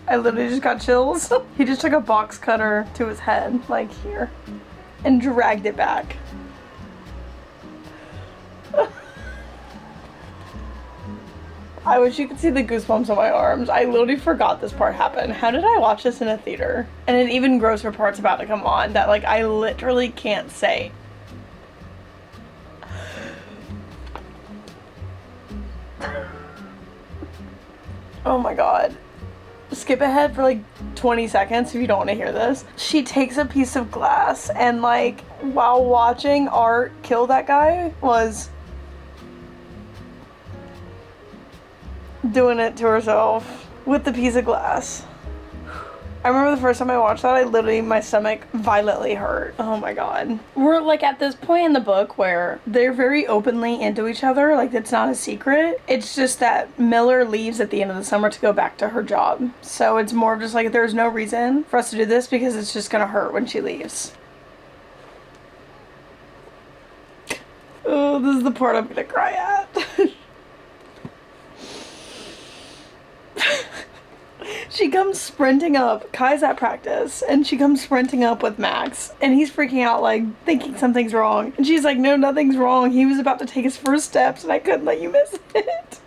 I literally just got chills. He just took a box cutter to his head, like here, and dragged it back. I wish you could see the goosebumps on my arms. I literally forgot this part happened. How did I watch this in a theater? And an even grosser part's about to come on that like I literally can't say. Oh my god. Skip ahead for like 20 seconds if you don't want to hear this. She takes a piece of glass and like while watching Art kill that guy was doing it to herself with the piece of glass. I remember the first time I watched that, I literally, my stomach violently hurt. Oh my god. We're like at this point in the book where they're very openly into each other, like it's not a secret. It's just that Miller leaves at the end of the summer to go back to her job. So it's more of just like there's no reason for us to do this because it's just gonna hurt when she leaves. Oh, this is the part I'm gonna cry at. She comes sprinting up. Kai's at practice, and she comes sprinting up with Max, and he's freaking out, like, thinking something's wrong. And she's like, no, nothing's wrong. He was about to take his first steps, and I couldn't let you miss it.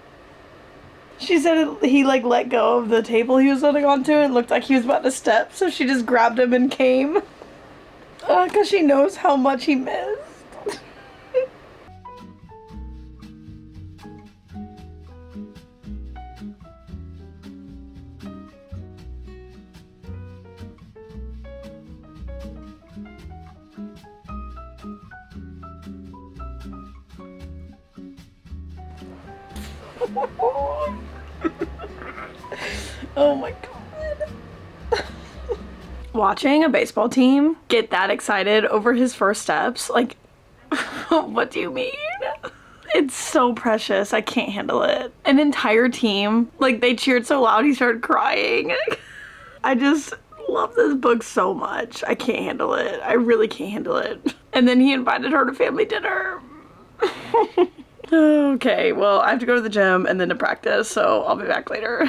She said he, like, let go of the table he was holding onto, and it looked like he was about to step, so she just grabbed him and came. Because she knows how much he missed. Oh my god. Watching a baseball team get that excited over his first steps, like, what do you mean? It's so precious. I can't handle it. An entire team, like, they cheered so loud he started crying. I just love this book so much. I can't handle it. I really can't handle it. And then he invited her to family dinner. Okay, well, I have to go to the gym and then to practice, so I'll be back later.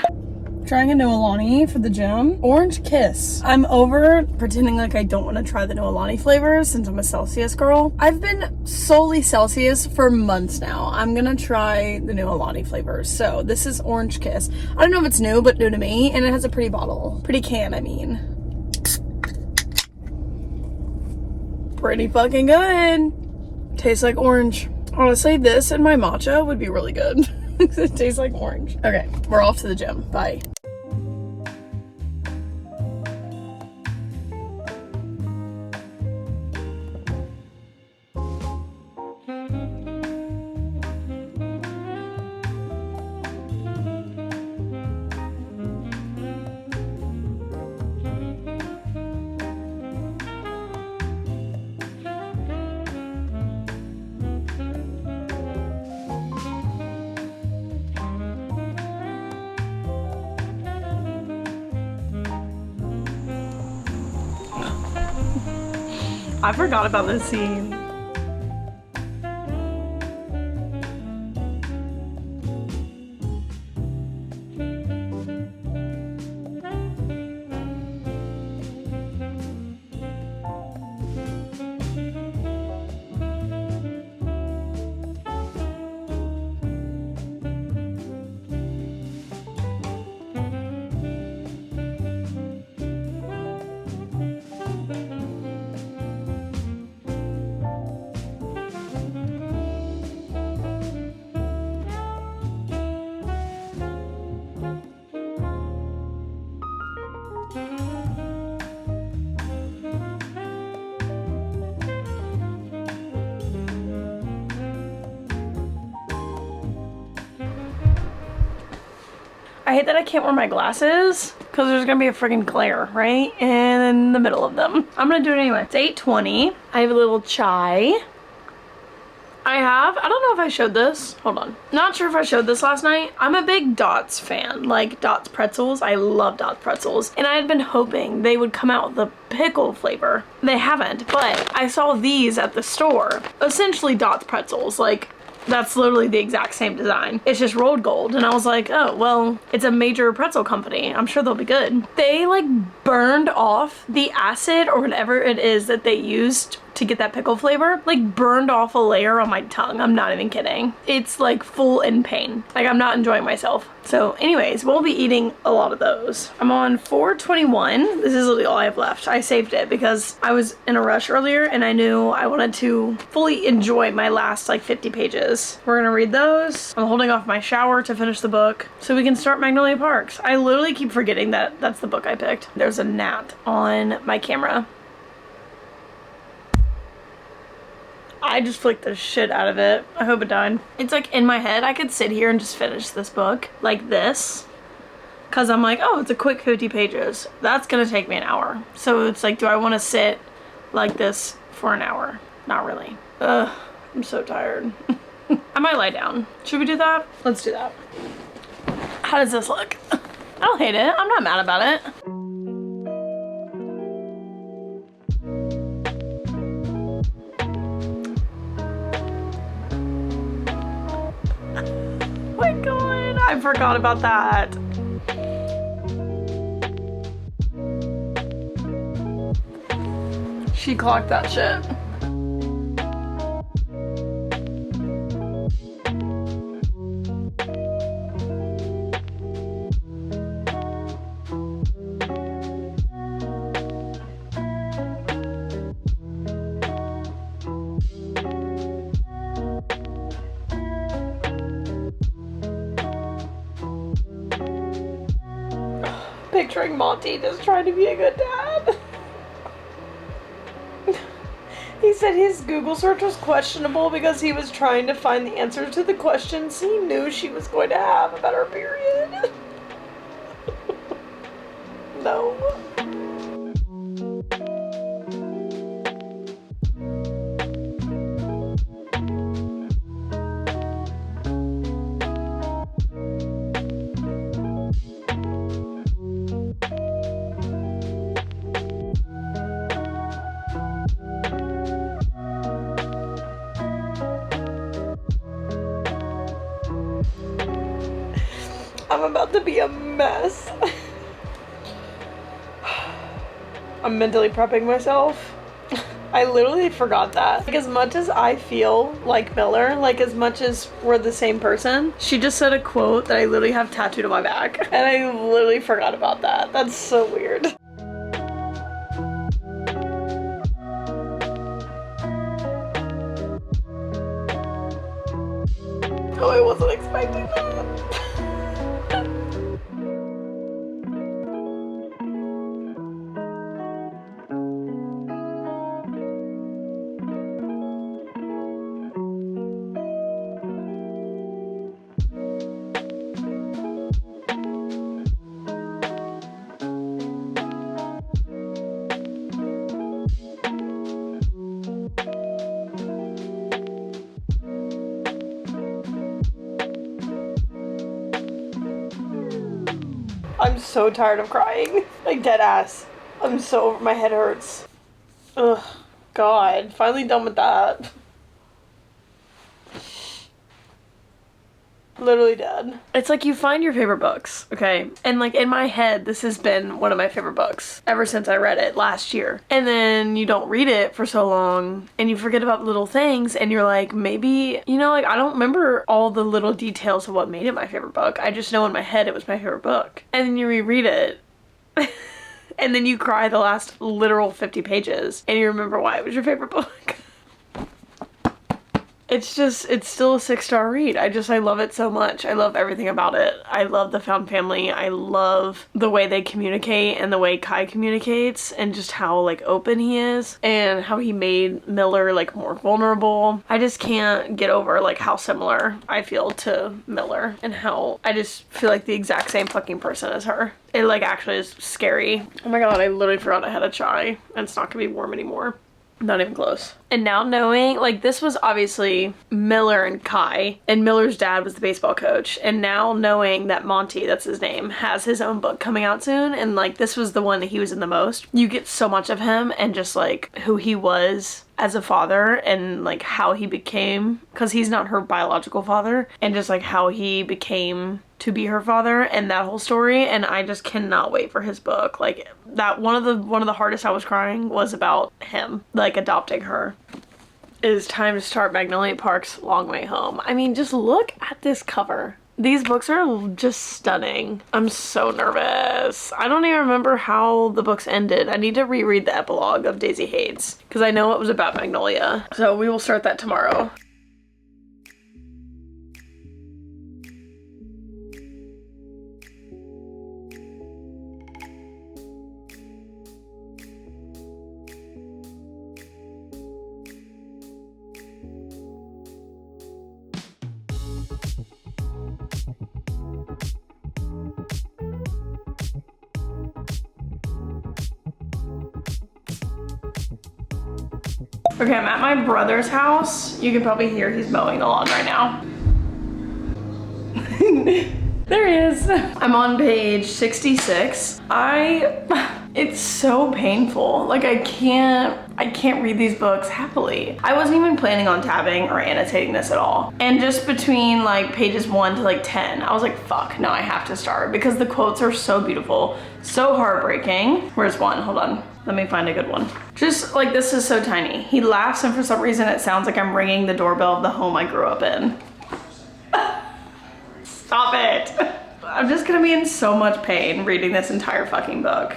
Trying a Noelani for the gym. Orange Kiss. I'm over pretending like I don't want to try the Noelani flavors since I'm a Celsius girl. I've been solely Celsius for months now. I'm gonna try the Noelani flavors. So this is Orange Kiss. I don't know if it's new, but new to me, and it has a pretty bottle. Pretty can, I mean. Pretty fucking good. Tastes like orange. Honestly, this and my matcha would be really good. It tastes like orange. Okay, we're off to the gym. Bye. I forgot about this scene. I hate that I can't wear my glasses because there's gonna be a friggin' glare, right? In the middle of them. I'm gonna do it anyway. It's 8:20. I have a little chai. I don't know if I showed this. Hold on. Not sure if I showed this last night. I'm a big Dots fan, like Dots pretzels. I love Dots pretzels. And I had been hoping they would come out with a pickle flavor. They haven't, but I saw these at the store. Essentially Dots pretzels, like That's literally the exact same design. It's just rolled gold. And I was like, oh, well, it's a major pretzel company. I'm sure they'll be good. They like burned off the acid or whatever it is that they used to get that pickle flavor, like burned off a layer on my tongue. I'm not even kidding. It's like full in pain. Like I'm not enjoying myself. So anyways, we'll be eating a lot of those. I'm on 421. This is literally all I have left. I saved it because I was in a rush earlier and I knew I wanted to fully enjoy my last like 50 pages. We're gonna read those. I'm holding off my shower to finish the book so we can start Magnolia Parks. I literally keep forgetting that that's the book I picked. There's a gnat on my camera. I just flicked the shit out of it. I hope it died. It's like in my head, I could sit here and just finish this book like this. Cause I'm like, oh, it's a quick 50 pages. That's gonna take me an hour. So it's like, do I wanna sit like this for an hour? Not really. Ugh, I'm so tired. I might lie down. Should we do that? Let's do that. How does this look? I don't hate it. I'm not mad about it. Oh my god, I forgot about that. She clocked that shit. Picturing Monty just trying to be a good dad. He said his Google search was questionable because he was trying to find the answers to the questions he knew she was going to have about her period. No. I'm about to be a mess. I'm mentally prepping myself. I literally forgot that. Like, as much as I feel like Miller, like as much as we're the same person, she just said a quote that I literally have tattooed on my back. And I literally forgot about that. That's so weird. Oh, I wasn't expecting that. I'm so tired of crying. Like dead ass. I'm so over, my head hurts. Ugh, God, finally done with that. Literally dead. It's like you find your favorite books, okay? And like in my head, this has been one of my favorite books ever since I read it last year. And then you don't read it for so long and you forget about little things and you're like, maybe, you know, like I don't remember all the little details of what made it my favorite book. I just know in my head it was my favorite book. And then you reread it and then you cry the last literal 50 pages and you remember why it was your favorite book. It's just, it's still a 6-star read. I love it so much. I love everything about it. I love the found family. I love the way they communicate and the way Kai communicates and just how like open he is and how he made Miller like more vulnerable. I just can't get over like how similar I feel to Miller and how I just feel like the exact same fucking person as her. It like actually is scary. Oh my god, I literally forgot I had a chai and it's not gonna be warm anymore. Not even close. And now knowing, like, this was obviously Miller and Kai, and Miller's dad was the baseball coach. And now knowing that Monty, that's his name, has his own book coming out soon, and like this was the one that he was in the most, you get so much of him and just like who he was as a father and like how he became, because he's not her biological father, and just like how he became to be her father and that whole story. And I just cannot wait for his book. Like that one of the hardest I was crying was about him like adopting her. It is time to start Magnolia Parks Long Way Home. I mean, just look at this cover. These books are just stunning. I'm so nervous. I don't even remember how the books ended. I need to reread the epilogue of Daisy Hates because I know it was about Magnolia. So we will start that tomorrow. Okay, I'm at my brother's house. You can probably hear he's mowing the lawn right now. There he is. I'm on page 66. It's so painful. Like I can't read these books happily. I wasn't even planning on tabbing or annotating this at all. And just between like pages 1 to like 10, I was like, fuck, no, I have to start because the quotes are so beautiful, so heartbreaking. Where's one? Hold on. Let me find a good one. Just like, this is so tiny. He laughs and for some reason it sounds like I'm ringing the doorbell of the home I grew up in. Stop it. I'm just gonna be in so much pain reading this entire fucking book.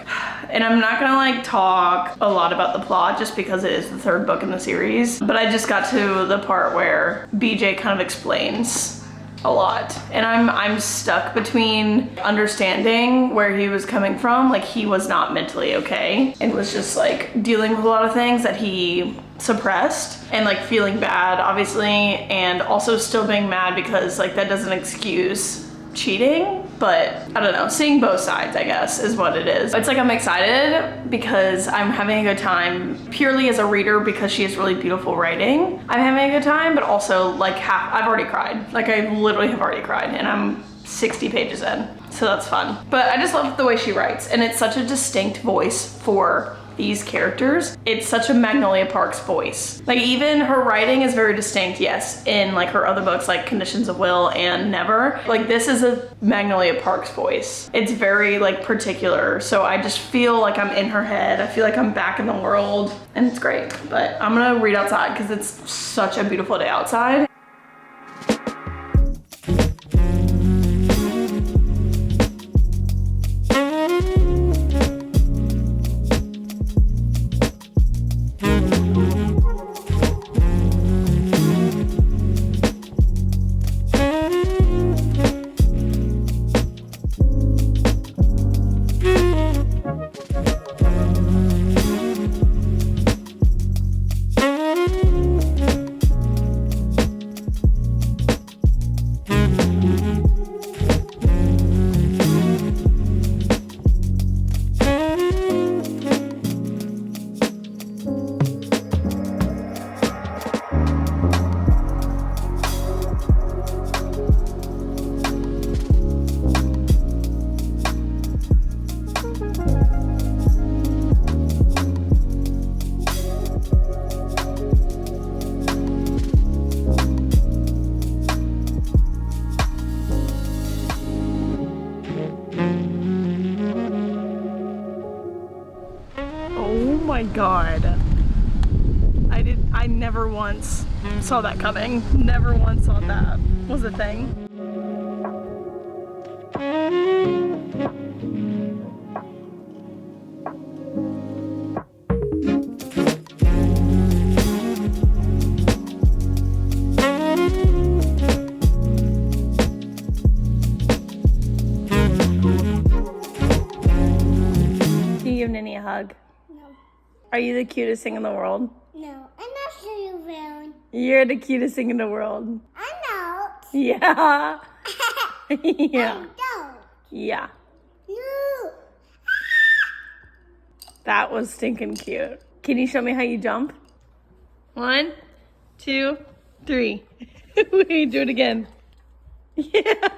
And I'm not gonna like talk a lot about the plot just because it is the third book in the series. But I just got to the part where BJ kind of explains a lot. And I'm stuck between understanding where he was coming from. Like he was not mentally okay and was just like dealing with a lot of things that he suppressed and like feeling bad obviously, and also still being mad because like that doesn't excuse cheating. But I don't know, seeing both sides I guess is what it is. It's like I'm excited because I'm having a good time purely as a reader because she has really beautiful writing. I'm having a good time, but also like I've already cried. Like I literally have already cried and I'm 60 pages in, so that's fun. But I just love the way she writes and it's such a distinct voice for these characters. It's such a Magnolia Parks voice. Like even her writing is very distinct, yes, in like her other books like Conditions of Will and Never. Like this is a Magnolia Parks voice. It's very like particular. So I just feel like I'm in her head. I feel like I'm back in the world and it's great. But I'm gonna read outside because it's such a beautiful day outside. God, I never once saw that coming. Never once thought that was a thing. Can you give Ninny a hug? Are you the cutest thing in the world? No, I'm not sure you will. You're the cutest thing in the world. I'm not. Yeah. Yeah. I don't. Yeah. No. That was stinking cute. Can you show me how you jump? 1, 2, 3. Wait, do it again. Yeah.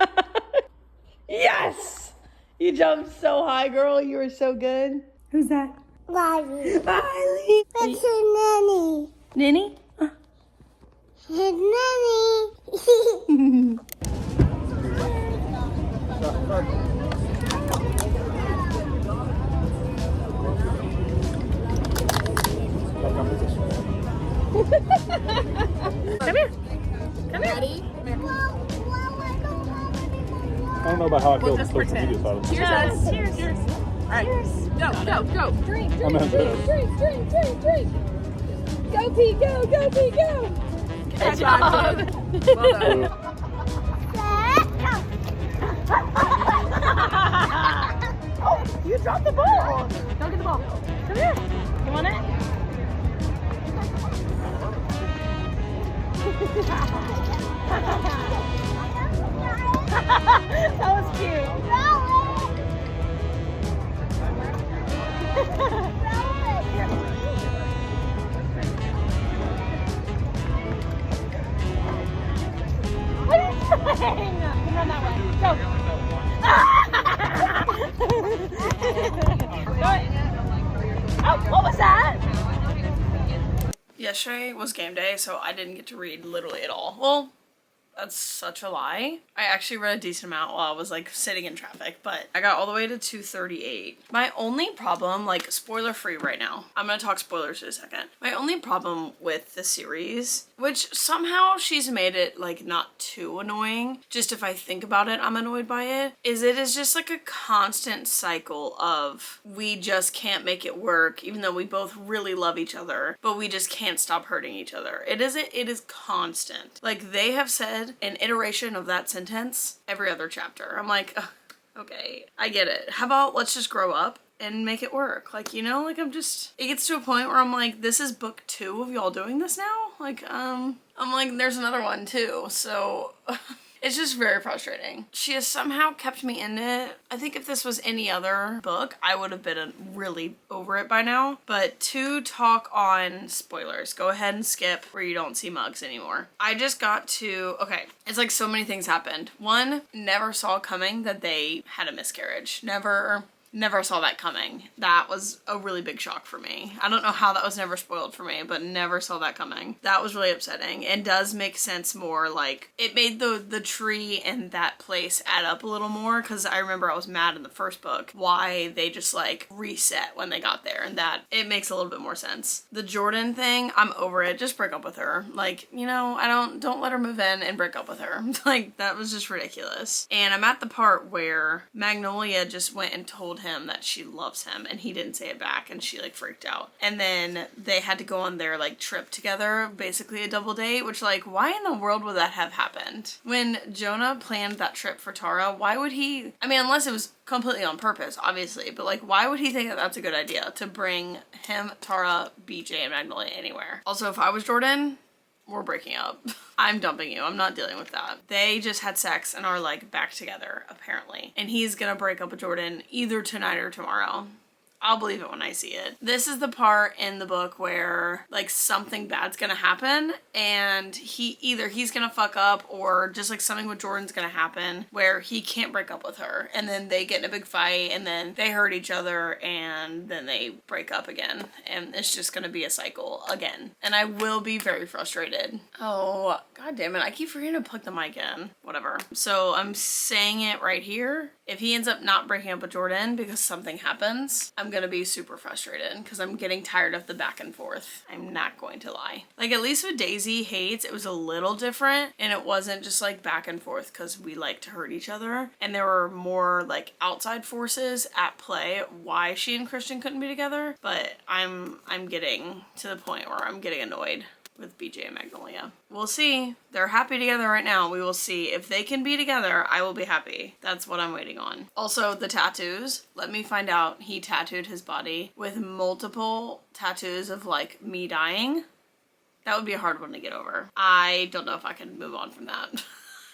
Yes! You jumped so high, girl. You were so good. Who's that? Riley. Riley. It's a nanny. Ninny? It's nanny. Come here. Come here. Ready? I don't know about how I feel with social media side of it. Cheers. Cheers. All right. Go. Drink. I'm not good. Drink. Go, P, go. Good job. Well done. Oh, you dropped the ball. Go get the ball. Come here. You want it? That was cute. What are you doing? Run that way. Go. Oh, what was that? Yesterday was game day, so I didn't get to read literally at all. Well, that's such a lie. I actually read a decent amount while I was like sitting in traffic, but I got all the way to 238. My only problem, like spoiler free right now, I'm gonna talk spoilers in a second. My only problem with the series, which somehow she's made it like not too annoying, just if I think about it, I'm annoyed by it is just like a constant cycle of we just can't make it work, even though we both really love each other, but we just can't stop hurting each other. It is constant. Like they have said an iteration of that sentence every other chapter. I'm like, ugh, okay, I get it. How about let's just grow up and make it work? Like, you know, like it gets to a point where I'm like, this is book 2 of y'all doing this now? Like, I'm like, there's another one too, so it's just very frustrating. She has somehow kept me in it. I think if this was any other book, I would have been really over it by now. But to talk on spoilers, go ahead and skip where you don't see mugs anymore. I just got to, okay, it's like so many things happened. One, never saw coming that they had a miscarriage. Never saw that coming. That was a really big shock for me. I don't know how that was never spoiled for me, but never saw that coming. That was really upsetting. It does make sense more, like, it made the tree and that place add up a little more, because I remember I was mad in the first book why they just, like, reset when they got there, and that, it makes a little bit more sense. The Jordan thing, I'm over it. Just break up with her. Like, you know, don't let her move in and break up with her. Like, that was just ridiculous. And I'm at the part where Magnolia just went and told him that she loves him, and he didn't say it back, and she like freaked out. And then they had to go on their like trip together, basically a double date, which like, why in the world would that have happened? When Jonah planned that trip for Tara, why would he, I mean, unless it was completely on purpose, obviously, but like, why would he think that that's a good idea to bring him, Tara, BJ, and Magnolia anywhere? Also, if I was Jordan, we're breaking up. I'm dumping you. I'm not dealing with that. They just had sex and are like back together, apparently. And he's gonna break up with Jordan either tonight or tomorrow. I'll believe it when I see it. This is the part in the book where like something bad's gonna happen, and he's gonna fuck up, or just like something with Jordan's gonna happen where he can't break up with her, and then they get in a big fight, and then they hurt each other, and then they break up again, and it's just gonna be a cycle again. And I will be very frustrated. Oh, god damn it. I keep forgetting to plug the mic in. Whatever. So I'm saying it right here. If he ends up not breaking up with Jordan because something happens, I'm gonna be super frustrated because I'm getting tired of the back and forth. I'm not going to lie. Like, at least with Daisy Hates, it was a little different, and it wasn't just like back and forth because we like to hurt each other, and there were more like outside forces at play why she and Christian couldn't be together. But I'm getting to the point where I'm getting annoyed with BJ and Magnolia. We'll see. They're happy together right now. We will see. If they can be together, I will be happy. That's what I'm waiting on. Also, the tattoos. Let me find out he tattooed his body with multiple tattoos of like me dying. That would be a hard one to get over. I don't know if I can move on from that.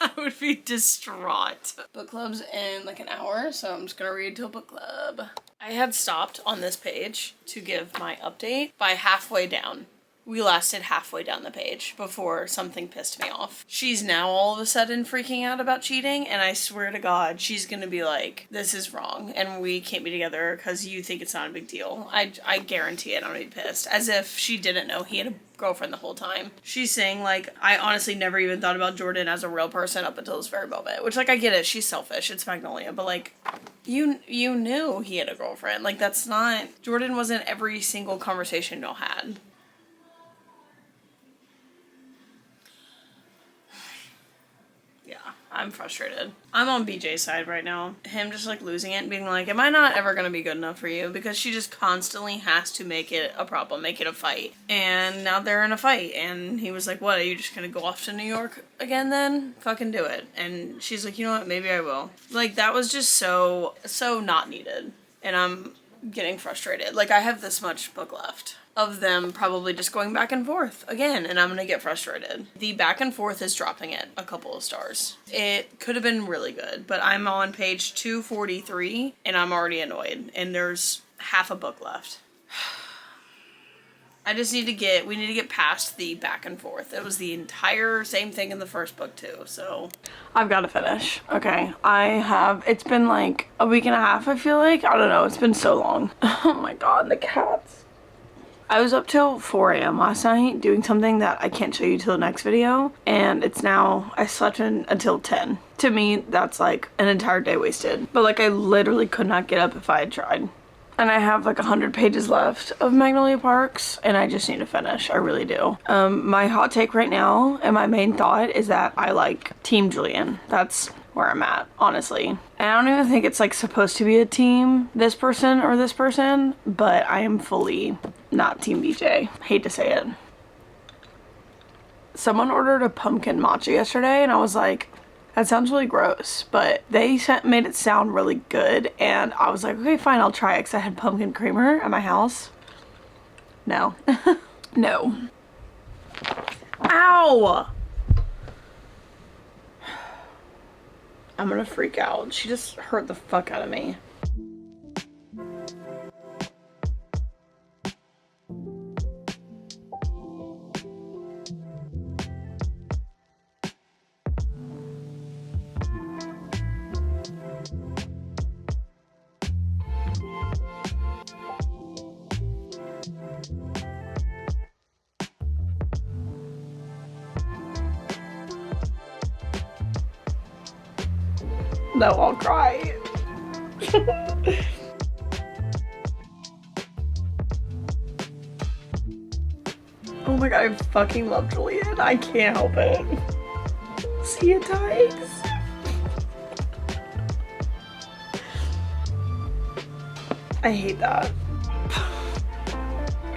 I would be distraught. Book club's in like an hour, so I'm just gonna read till book club. I had stopped on this page to give my update by halfway down. We lasted halfway down the page before something pissed me off. She's now all of a sudden freaking out about cheating, and I swear to God, she's gonna be like, this is wrong, and we can't be together because you think it's not a big deal. I guarantee it, I'm gonna be pissed. As if she didn't know he had a girlfriend the whole time. She's saying, like, I honestly never even thought about Jordan as a real person up until this very moment. Which, like, I get it, she's selfish, it's Magnolia, but, like, you knew he had a girlfriend. Like, that's not... Jordan wasn't every single conversation y'all had. I'm frustrated. I'm on BJ's side right now. Him just like losing it and being like, am I not ever gonna be good enough for you? Because she just constantly has to make it a problem, make it a fight. And now they're in a fight. And he was like, what, are you just gonna go off to New York again then? Fucking do it. And she's like, you know what, maybe I will. Like, that was just so not needed. And I'm getting frustrated. Like, I have this much book left of them probably just going back and forth again, and I'm gonna get frustrated. The back and forth is dropping it a couple of stars. It could have been really good, but I'm on page 243 and I'm already annoyed, and there's half a book left. I just need to we need to get past the back and forth. It was the entire same thing in the first book too, so. I've got to finish. Okay, it's been like a week and a half, I feel like. I don't know, it's been so long. Oh my God, the cats. I was up till 4 a.m. last night doing something that I can't show you till the next video, and it's now, I slept until 10. To me, that's like an entire day wasted. But like, I literally could not get up if I had tried. And I have like 100 pages left of Magnolia Parks, and I just need to finish. I really do. My hot take right now, and my main thought, is that I like Team Julian. That's where I'm at, honestly. And I don't even think it's like supposed to be a team, this person or this person, but I am fully not Team BJ. Hate to say it. Someone ordered a pumpkin matcha yesterday, and I was like, that sounds really gross, but they made it sound really good, and I was like, okay, fine, I'll try it, because I had pumpkin creamer at my house. No. No. Ow! I'm gonna freak out. She just hurt the fuck out of me. No, I'll cry. Oh my God, I fucking love Julian. I can't help it. See you, Tykes. I hate that.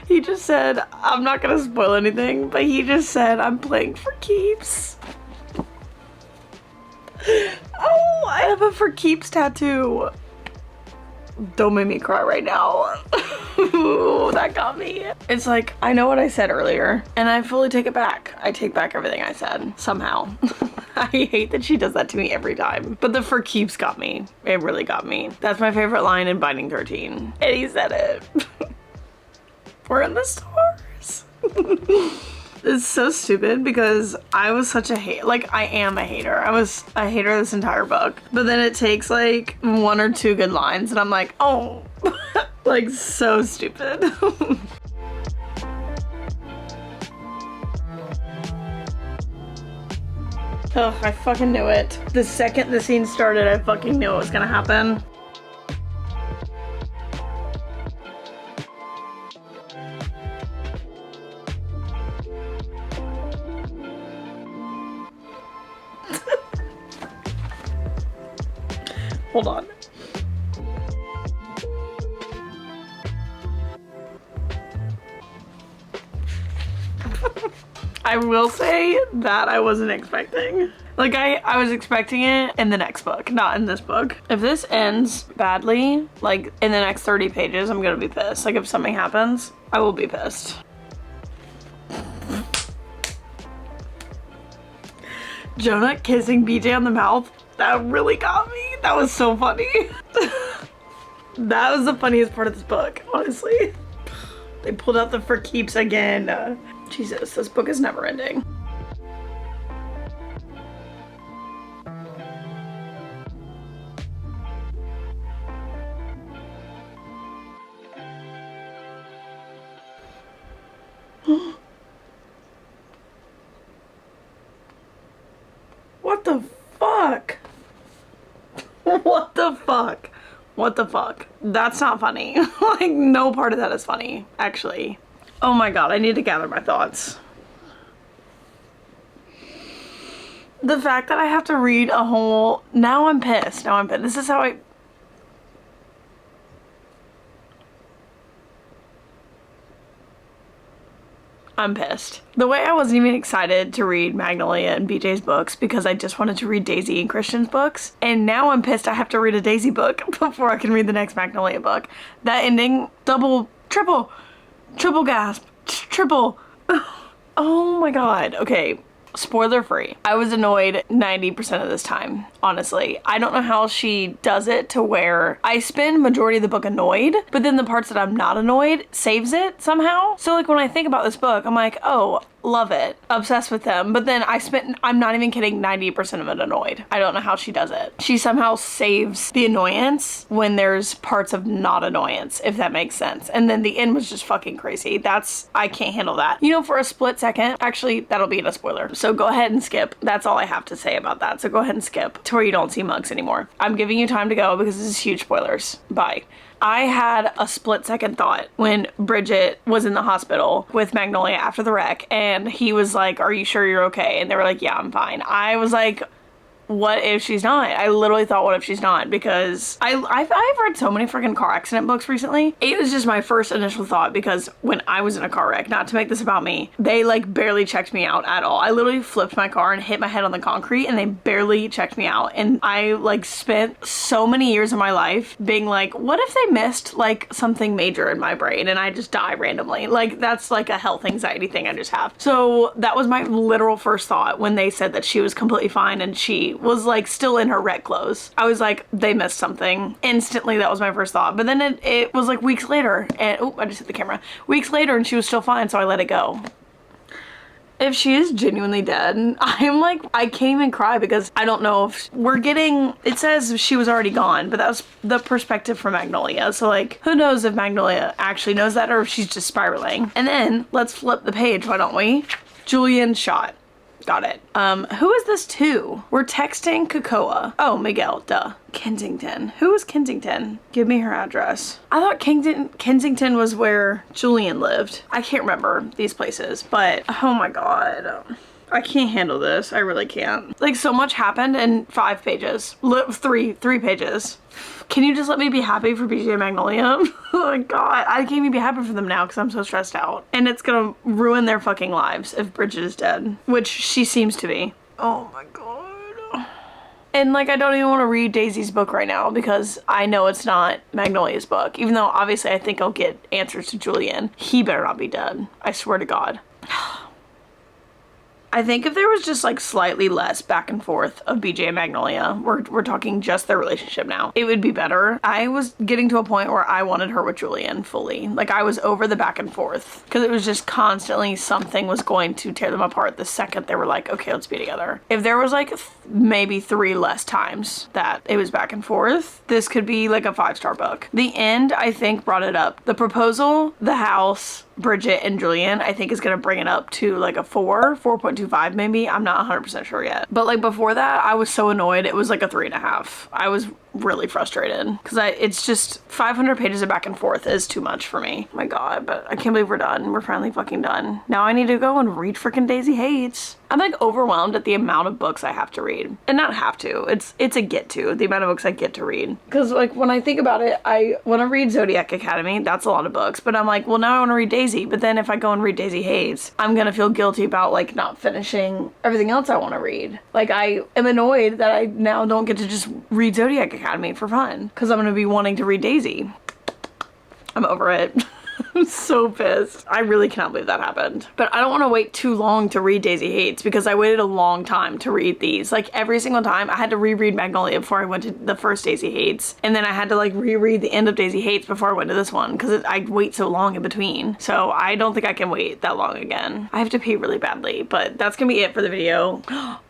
He just said, I'm not gonna spoil anything, but he just said, I'm playing for keeps. Oh, I have a for keeps tattoo. Don't make me cry right now. Ooh, that got me. It's like, I know what I said earlier, and I fully take it back. I take back everything I said, somehow. I hate that she does that to me every time. But the for keeps got me. It really got me. That's my favorite line in Binding 13. And he said it. We're in the stars. It's so stupid because I was such a I am a hater. I was a hater this entire book. But then it takes like 1 or 2 good lines and I'm like, oh, like so stupid. Oh, I fucking knew it. The second the scene started, I fucking knew it was gonna happen. Hold on. I will say that I wasn't expecting. Like, I was expecting it in the next book, not in this book. If this ends badly, like in the next 30 pages, I'm gonna be pissed. Like, if something happens, I will be pissed. Jonah kissing BJ on the mouth, that really got me. That was so funny. That was the funniest part of this book, honestly. They pulled out the for keeps again. Jesus, this book is never ending. What the fuck? What the fuck? What the fuck? That's not funny. Like, no part of that is funny, actually. Oh my god, I need to gather my thoughts. The fact that I have to read a whole... Now I'm pissed. Now I'm pissed. This is how I... I'm pissed. The way I wasn't even excited to read Magnolia and BJ's books because I just wanted to read Daisy and Christian's books. And now I'm pissed I have to read a Daisy book before I can read the next Magnolia book. That ending, triple gasp, triple. Oh my god. Okay. Spoiler free. I was annoyed 90% of this time, honestly. I don't know how she does it to where I spend majority of the book annoyed, but then the parts that I'm not annoyed saves it somehow. So like when I think about this book, I'm like, oh, love it, obsessed with them. But then I'm not even kidding, 90% of it annoyed. I don't know how she does it. She somehow saves the annoyance when there's parts of not annoyance, if that makes sense. And then the end was just fucking crazy. I can't handle that. You know, for a split second, actually, that'll be in a spoiler. So go ahead and skip. That's all I have to say about that. So go ahead and skip to where you don't see mugs anymore. I'm giving you time to go because this is huge spoilers. Bye. I had a split second thought when Bridget was in the hospital with Magnolia after the wreck and he was like, are you sure you're okay? And they were like, yeah, I'm fine. I was like, what if she's not? I literally thought, what if she's not? Because I've read so many freaking car accident books recently. It was just my first initial thought because when I was in a car wreck, not to make this about me, they like barely checked me out at all. I literally flipped my car and hit my head on the concrete and they barely checked me out. And I like spent so many years of my life being like, what if they missed like something major in my brain and I just die randomly? Like that's like a health anxiety thing I just have. So that was my literal first thought when they said that she was completely fine and she was like still in her wreck clothes. I was like, they missed something. Instantly, that was my first thought. But then it was like weeks later and, oh, I just hit the camera. Weeks later and she was still fine, so I let it go. If she is genuinely dead, I'm like, I can't even cry because I don't know if we're getting, it says she was already gone, but that was the perspective from Magnolia. So like, who knows if Magnolia actually knows that or if she's just spiraling. And then let's flip the page, why don't we? Julian shot. Got it. Who is this to? We're texting Cocoa. Oh, Miguel, duh. Kensington. Who is Kensington? Give me her address. I thought Kensington was where Julian lived. I can't remember these places, but oh my god. I can't handle this. I really can't. Like so much happened in 5 pages. Three pages. Can you just let me be happy for BJ and Magnolia? Oh my god. I can't even be happy for them now because I'm so stressed out. And it's gonna ruin their fucking lives if Bridget is dead. Which she seems to be. Oh my god. And like I don't even want to read Daisy's book right now because I know it's not Magnolia's book. Even though obviously I think I'll get answers to Julian. He better not be dead. I swear to god. I think if there was just like slightly less back and forth of BJ and Magnolia, we're talking just their relationship now, it would be better. I was getting to a point where I wanted her with Julian fully. Like I was over the back and forth because it was just constantly something was going to tear them apart the second they were like, okay, let's be together. If there was like maybe 3 less times that it was back and forth, this could be like a 5-star book. The end, I think, brought it up. The proposal, the house, Bridget and Julian, I think is gonna bring it up to like a 4.25 maybe. I'm not 100% sure yet. But like before that, I was so annoyed. It was like a 3.5. I was really frustrated because it's just 500 pages of back and forth is too much for me. Oh my god, but I can't believe we're done. We're finally fucking done. Now I need to go and read freaking Daisy Hates. I'm like overwhelmed at the amount of books I have to read. And not have to, it's a get to, the amount of books I get to read. Because like when I think about it, I want to read Zodiac Academy, that's a lot of books, but I'm like, well now I want to read Daisy, but then if I go and read Daisy Hates, I'm gonna feel guilty about like not finishing everything else I want to read. Like I am annoyed that I now don't get to just read Zodiac Academy for fun, because I'm gonna be wanting to read Daisy. I'm over it. I'm so pissed. I really cannot believe that happened. But I don't want to wait too long to read Daisy Hates because I waited a long time to read these. Like every single time I had to reread Magnolia before I went to the first Daisy Hates. And then I had to like reread the end of Daisy Hates before I went to this one because I wait so long in between. So I don't think I can wait that long again. I have to pee really badly, but that's gonna be it for the video.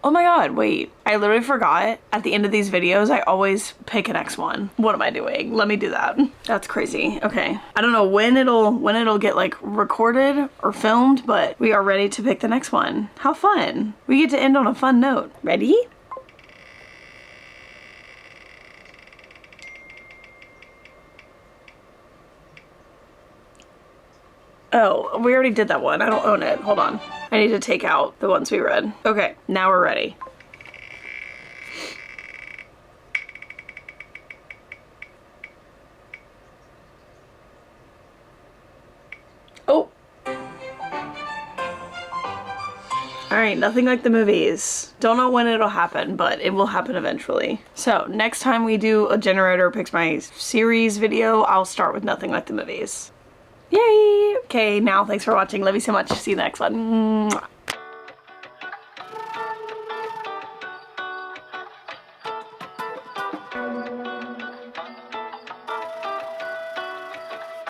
Oh my god, wait. I literally forgot at the end of these videos I always pick an next one. What am I doing? Let me do that. That's crazy. Okay. I don't know when it'll get like recorded or filmed, but we are ready to pick the next one. How fun. We get to end on a fun note. Ready? Oh, we already did that one. I don't own it. Hold on. I need to take out the ones we read. Okay, now we're ready. Oh. Alright, nothing like the movies. Don't know when it'll happen, but it will happen eventually. So, next time we do a generator picks my series video, I'll start with nothing like the movies. Yay! Okay, now thanks for watching. Love you so much. See you next one. Mwah.